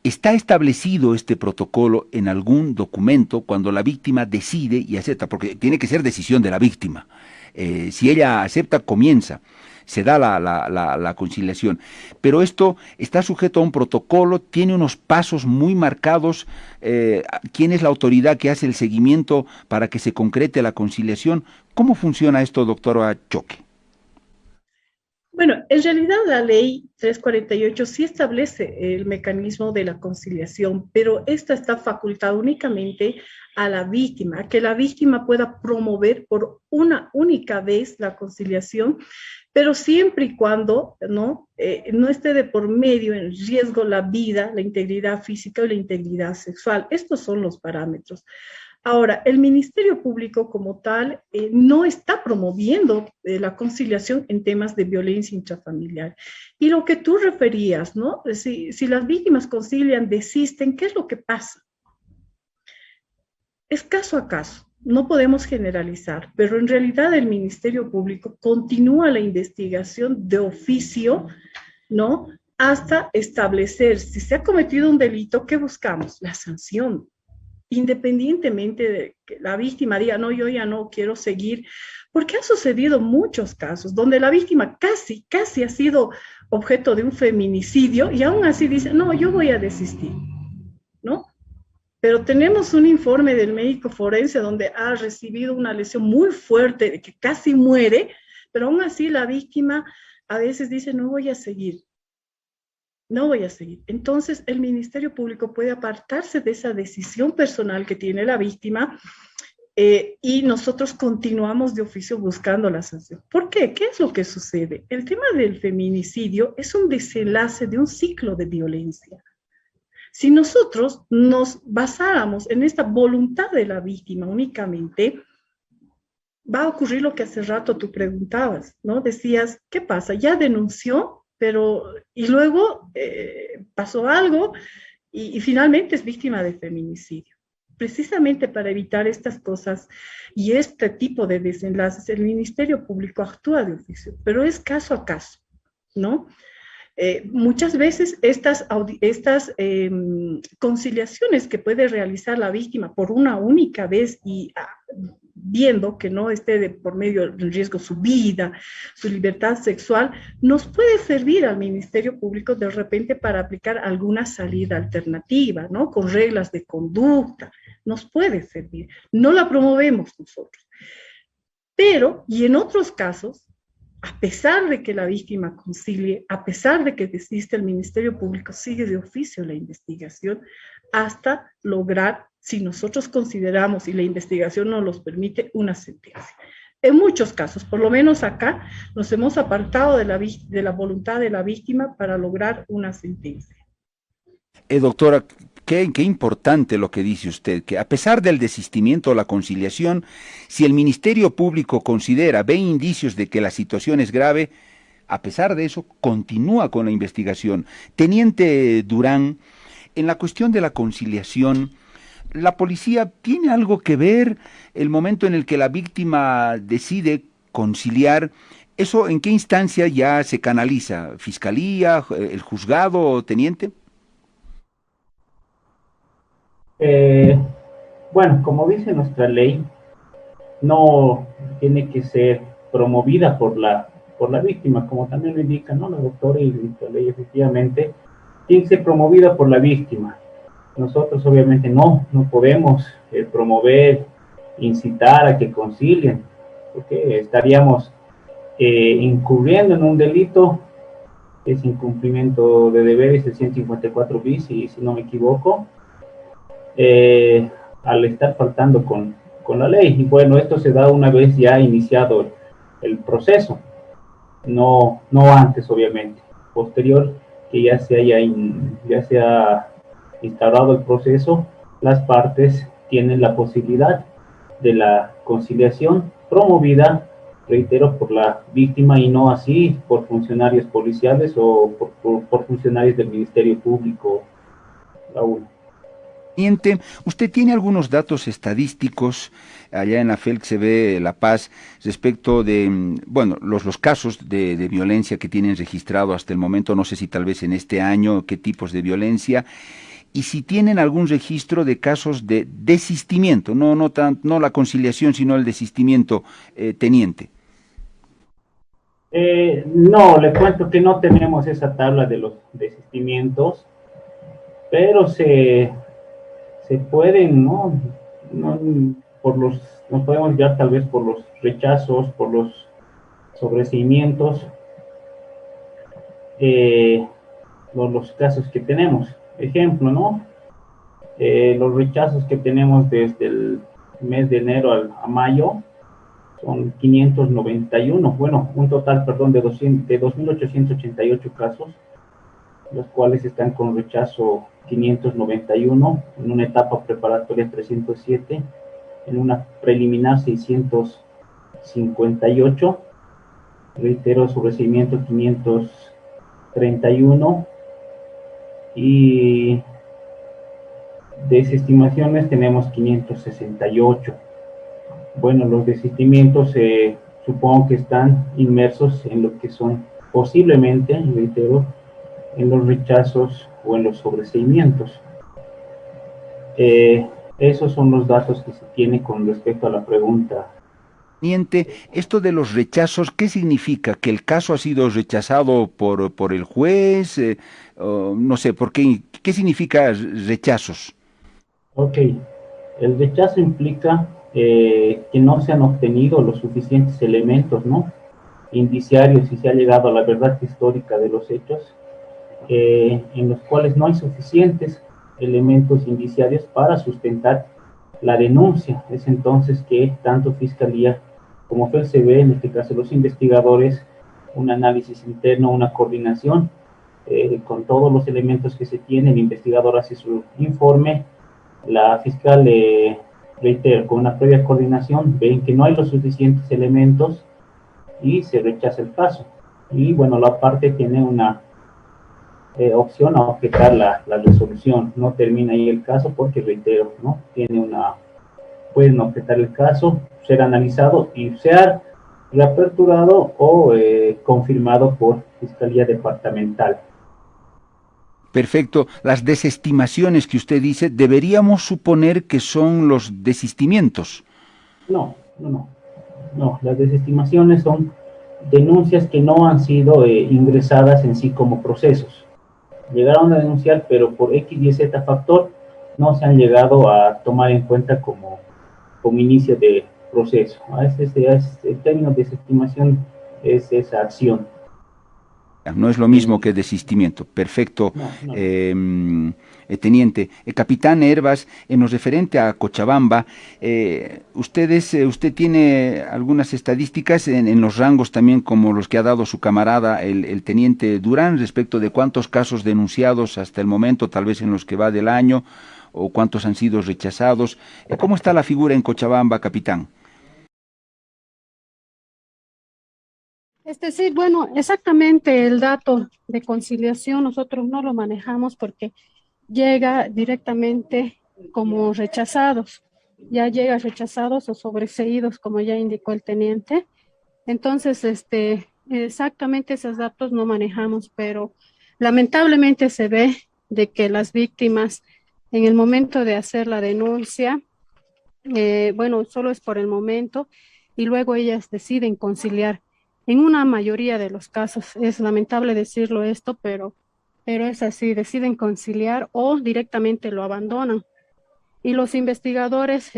¿Está establecido este protocolo en algún documento cuando la víctima decide y acepta? Porque tiene que ser decisión de la víctima. Si ella acepta, comienza. Se da la conciliación. Pero esto está sujeto a un protocolo, tiene unos pasos muy marcados. ¿Quién es la autoridad que hace el seguimiento para que se concrete la conciliación? ¿Cómo funciona esto, doctora Choque? Bueno, en realidad la ley 348 sí establece el mecanismo de la conciliación, pero esta está facultada únicamente a la víctima, que la víctima pueda promover por una única vez la conciliación, pero siempre y cuando no esté de por medio en riesgo la vida, la integridad física o la integridad sexual. Estos son los parámetros. Ahora, el Ministerio Público como tal no está promoviendo la conciliación en temas de violencia intrafamiliar. Y lo que tú referías, ¿no? Si las víctimas concilian, desisten, ¿qué es lo que pasa? Es caso a caso. No podemos generalizar, pero en realidad el Ministerio Público continúa la investigación de oficio ¿no? Hasta establecer si se ha cometido un delito, ¿qué buscamos? La sanción. Independientemente de que la víctima diga, no, yo ya no quiero seguir, porque han sucedido muchos casos donde la víctima casi ha sido objeto de un feminicidio y aún así dice, no, yo voy a desistir, ¿no? Pero tenemos un informe del médico forense donde ha recibido una lesión muy fuerte, de que casi muere, pero aún así la víctima a veces dice, no voy a seguir. No voy a seguir. Entonces, el Ministerio Público puede apartarse de esa decisión personal que tiene la víctima y nosotros continuamos de oficio buscando la sanción. ¿Por qué? ¿Qué es lo que sucede? El tema del feminicidio es un desenlace de un ciclo de violencia. Si nosotros nos basáramos en esta voluntad de la víctima únicamente, va a ocurrir lo que hace rato tú preguntabas, ¿no? Decías, ¿qué pasa? Ya denunció, pero, y luego pasó algo y finalmente es víctima de feminicidio. Precisamente para evitar estas cosas y este tipo de desenlaces, el Ministerio Público actúa de oficio, pero es caso a caso, ¿no? Muchas veces estas conciliaciones que puede realizar la víctima por una única vez y viendo que no esté por medio en riesgo su vida, su libertad sexual, nos puede servir al Ministerio Público de repente para aplicar alguna salida alternativa, ¿no? Con reglas de conducta, nos puede servir. No la promovemos nosotros. Pero, y en otros casos, a pesar de que la víctima concilie, a pesar de que desiste, el Ministerio Público sigue de oficio la investigación hasta lograr, si nosotros consideramos y la investigación nos los permite, una sentencia. En muchos casos, por lo menos acá, nos hemos apartado de la voluntad de la víctima para lograr una sentencia. Doctora, qué importante lo que dice usted, que a pesar del desistimiento o la conciliación, si el Ministerio Público ve indicios de que la situación es grave, a pesar de eso, continúa con la investigación. Teniente Durán, en la cuestión de la conciliación, ¿la policía tiene algo que ver el momento en el que la víctima decide conciliar? ¿Eso en qué instancia ya se canaliza? ¿Fiscalía, el juzgado, teniente? Bueno, como dice nuestra ley, no tiene que ser promovida por la víctima, como también lo indica, ¿no?, la doctora, y nuestra ley efectivamente tiene que ser promovida por la víctima. Nosotros obviamente no podemos promover, incitar a que concilien, porque estaríamos incurriendo en un delito que es incumplimiento de deberes, el 154 bis, si no me equivoco, al estar faltando con la ley. Y bueno, esto se da una vez ya iniciado el proceso, no antes, obviamente. Posterior que ya se haya instaurado el proceso, las partes tienen la posibilidad de la conciliación promovida, reitero, por la víctima y no así por funcionarios policiales o por funcionarios del Ministerio Público. Teniente, ¿usted tiene algunos datos estadísticos allá en la FELCB La Paz respecto de, bueno, los casos de violencia que tienen registrado hasta el momento? No sé si tal vez en este año, qué tipos de violencia, y si tienen algún registro de casos de desistimiento, no la conciliación, sino el desistimiento, teniente. No, le cuento que no tenemos esa tabla de los desistimientos, pero se pueden, nos podemos guiar tal vez por los rechazos, por los sobreseimientos, los casos que tenemos. Ejemplo, ¿no? Los rechazos que tenemos desde el mes de enero a mayo son 591, bueno, un total, perdón, de 2.888 casos, los cuales están con rechazo 591, en una etapa preparatoria 307, en una preliminar 658, reitero, sobreseimiento 531, y desestimaciones tenemos 568. Bueno, los desistimientos supongo que están inmersos en lo que son posiblemente, reitero, en los rechazos o en los sobreseimientos. Esos son los datos que se tiene con respecto a la pregunta. Teniente, esto de los rechazos, ¿qué significa? ¿Que el caso ha sido rechazado por el juez? No sé, ¿por qué? ¿Qué significa rechazos? Ok, el rechazo implica que no se han obtenido los suficientes elementos, ¿no? Indiciarios y se ha llegado a la verdad histórica de los hechos, en los cuales no hay suficientes elementos indiciarios para sustentar la denuncia. Es entonces que tanto Fiscalía como FELCB, en este caso los investigadores, un análisis interno, una coordinación con todos los elementos que se tienen, el investigador hace su informe, la fiscal, reitero, con una previa coordinación, ven que no hay los suficientes elementos y se rechaza el caso. Y bueno, la parte tiene una opción a objetar la resolución. No termina ahí el caso porque, reitero, ¿no? Pueden objetar el caso, ser analizado y ser reaperturado o confirmado por Fiscalía Departamental. Perfecto. Las desestimaciones que usted dice, deberíamos suponer que son los desistimientos. No, no, no. No, las desestimaciones son denuncias que no han sido ingresadas en sí como procesos. Llegaron a denunciar, pero por X y Z factor no se han llegado a tomar en cuenta como inicio de proceso. El término de desestimación es esa acción. No es lo mismo que desistimiento. Perfecto, No, no. teniente. Capitán Hervas, en lo referente a Cochabamba, usted tiene algunas estadísticas en los rangos también como los que ha dado su camarada, el teniente Durán, respecto de cuántos casos denunciados hasta el momento, tal vez en los que va del año, o cuántos han sido rechazados. ¿Cómo está la figura en Cochabamba, capitán? Sí, bueno, exactamente el dato de conciliación nosotros no lo manejamos porque llega directamente como rechazados, ya llega rechazados o sobreseídos, como ya indicó el teniente. Entonces, exactamente esos datos no manejamos, pero lamentablemente se ve de que las víctimas en el momento de hacer la denuncia, bueno, solo es por el momento y luego ellas deciden conciliar. En una mayoría de los casos, es lamentable decirlo esto, pero es así, deciden conciliar o directamente lo abandonan. Y los investigadores,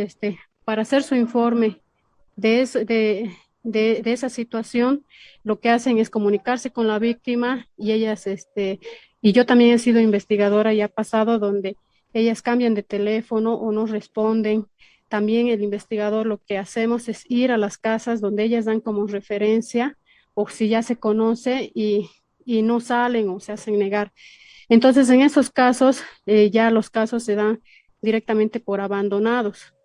para hacer su informe de, de esa situación, lo que hacen es comunicarse con la víctima y ellas, y yo también he sido investigadora y ha pasado donde ellas cambian de teléfono o no responden. También el investigador lo que hacemos es ir a las casas donde ellas dan como referencia o si ya se conoce y no salen o se hacen negar. Entonces, en esos casos, ya los casos se dan directamente por abandonados.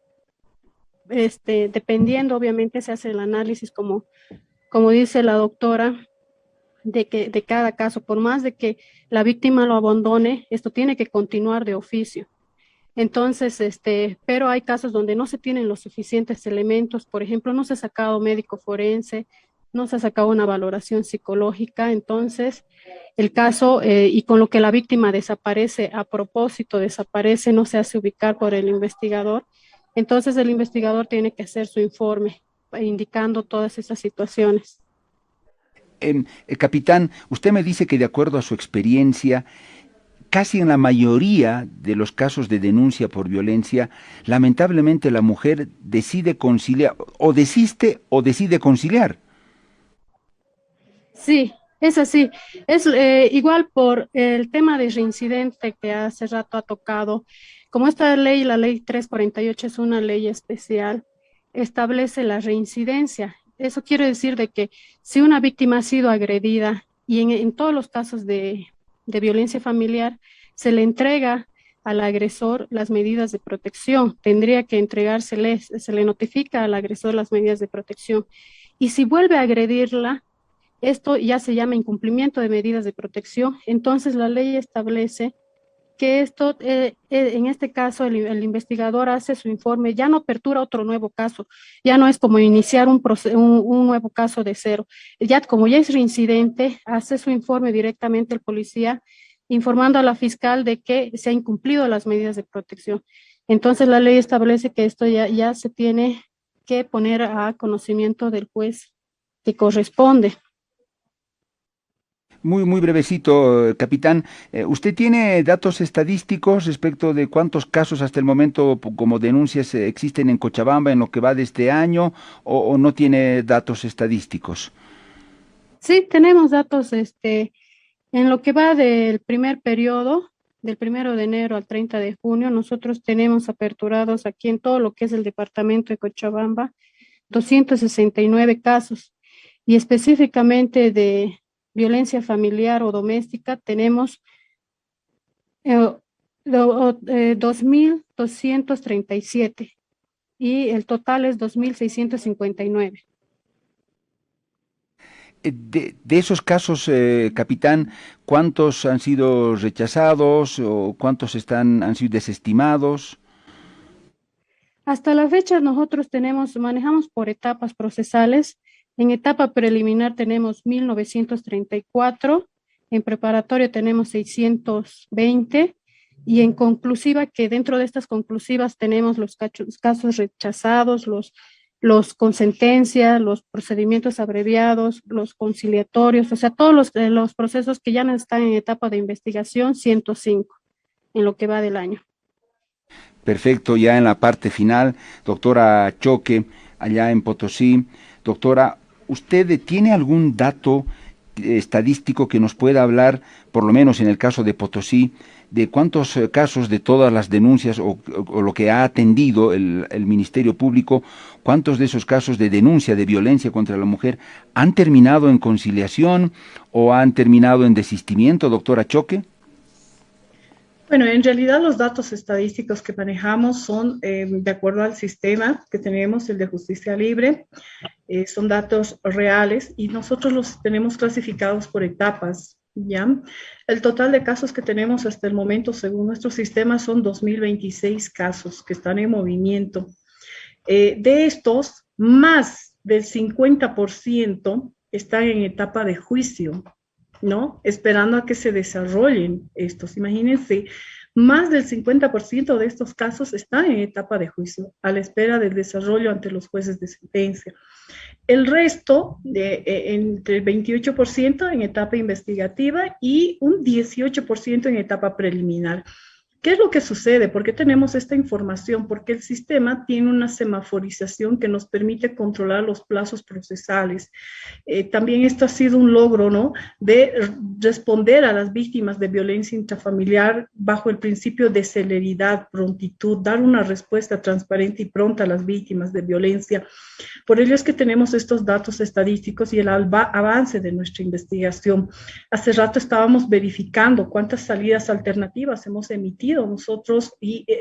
Dependiendo, obviamente, se hace el análisis, como dice la doctora, de cada caso, por más de que la víctima lo abandone, esto tiene que continuar de oficio. Entonces, pero hay casos donde no se tienen los suficientes elementos, por ejemplo, no se ha sacado médico forense, no se ha sacado una valoración psicológica, entonces el caso, y con lo que la víctima desaparece, a propósito desaparece, no se hace ubicar por el investigador, entonces el investigador tiene que hacer su informe indicando todas esas situaciones. Capitán, usted me dice que de acuerdo a su experiencia, casi en la mayoría de los casos de denuncia por violencia, lamentablemente la mujer decide conciliar, o desiste o decide conciliar. Sí, es así. Es igual por el tema de reincidente que hace rato ha tocado. Como esta ley, la ley 348 es una ley especial, establece la reincidencia. Eso quiere decir de que si una víctima ha sido agredida y en todos los casos de violencia familiar, se le entrega al agresor las medidas de protección. Tendría que entregárseles, se le notifica al agresor las medidas de protección. Y si vuelve a agredirla, esto ya se llama incumplimiento de medidas de protección. Entonces la ley establece que esto, en este caso, el investigador hace su informe, ya no apertura otro nuevo caso, ya no es como iniciar un nuevo caso de cero. Ya, como ya es reincidente, hace su informe directamente el policía, informando a la fiscal de que se han incumplido las medidas de protección. Entonces, la ley establece que esto ya se tiene que poner a conocimiento del juez que corresponde. Muy brevecito, capitán. ¿Usted tiene datos estadísticos respecto de cuántos casos hasta el momento como denuncias existen en Cochabamba en lo que va de este año o no tiene datos estadísticos? Sí, tenemos datos en lo que va del primer periodo, del 1 de enero al 30 de junio, nosotros tenemos aperturados aquí en todo lo que es el departamento de Cochabamba 269 casos y específicamente de violencia familiar o doméstica tenemos 2.237 y el total es 2.659. De esos casos, capitán, ¿cuántos han sido rechazados o cuántos han sido desestimados? Hasta la fecha nosotros manejamos por etapas procesales. En etapa preliminar tenemos 1.934, en preparatorio tenemos 620 y en conclusiva, que dentro de estas conclusivas tenemos los casos rechazados, los con sentencia, los procedimientos abreviados, los conciliatorios, o sea, todos los procesos que ya no están en etapa de investigación, 105 en lo que va del año. Perfecto, ya en la parte final, doctora Choque, allá en Potosí. Doctora, ¿usted tiene algún dato estadístico que nos pueda hablar, por lo menos en el caso de Potosí, de cuántos casos de todas las denuncias o lo que ha atendido el Ministerio Público, cuántos de esos casos de denuncia de violencia contra la mujer han terminado en conciliación o han terminado en desistimiento, doctora Choque? Bueno, en realidad los datos estadísticos que manejamos son de acuerdo al sistema que tenemos, el de Justicia Libre, son datos reales y nosotros los tenemos clasificados por etapas, ¿ya? El total de casos que tenemos hasta el momento, según nuestro sistema, son 2.026 casos que están en movimiento. De estos, más del 50% están en etapa de juicio, ¿no? Esperando a que se desarrollen estos. Imagínense, más del 50% de estos casos están en etapa de juicio, a la espera del desarrollo ante los jueces de sentencia. El resto, entre el 28% en etapa investigativa y un 18% en etapa preliminar. ¿Qué es lo que sucede? ¿Por qué tenemos esta información? Porque el sistema tiene una semaforización que nos permite controlar los plazos procesales. También esto ha sido un logro, ¿no?, de responder a las víctimas de violencia intrafamiliar bajo el principio de celeridad, prontitud, dar una respuesta transparente y pronta a las víctimas de violencia. Por ello es que tenemos estos datos estadísticos y el avance de nuestra investigación. Hace rato estábamos verificando cuántas salidas alternativas hemos emitido nosotros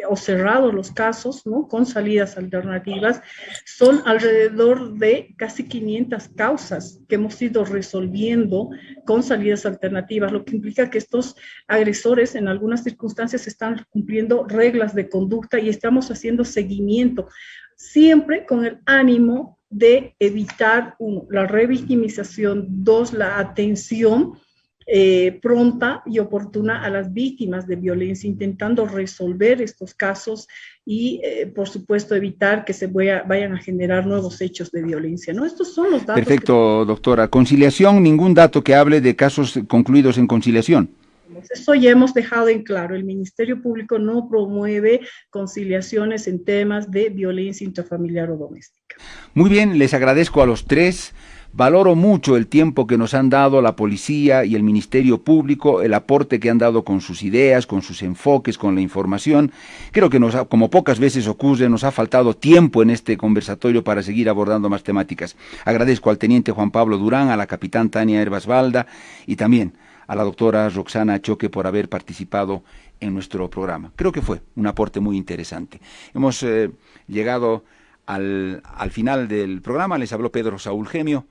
o cerrado los casos, ¿no?, con salidas alternativas. Son alrededor de casi 500 causas que hemos ido resolviendo con salidas alternativas, lo que implica que estos agresores en algunas circunstancias están cumpliendo reglas de conducta y estamos haciendo seguimiento, siempre con el ánimo de evitar, uno, la revictimización, dos, la atención pronta y oportuna a las víctimas de violencia, intentando resolver estos casos y, por supuesto, evitar que se vayan a generar nuevos hechos de violencia, ¿no? Estos son los datos. Perfecto, doctora. Conciliación, ningún dato que hable de casos concluidos en conciliación. Eso ya hemos dejado en claro. El Ministerio Público no promueve conciliaciones en temas de violencia intrafamiliar o doméstica. Muy bien, les agradezco a los tres. Valoro mucho el tiempo que nos han dado la policía y el Ministerio Público, el aporte que han dado con sus ideas, con sus enfoques, con la información. Creo que como pocas veces ocurre, nos ha faltado tiempo en este conversatorio para seguir abordando más temáticas. Agradezco al teniente Juan Pablo Durán, a la capitán Tania Herbas Balda y también a la doctora Roxana Choque por haber participado en nuestro programa. Creo que fue un aporte muy interesante. Hemos llegado al final del programa. Les habló Pedro Saúl Gemio.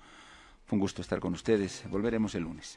Fue un gusto estar con ustedes. Volveremos el lunes.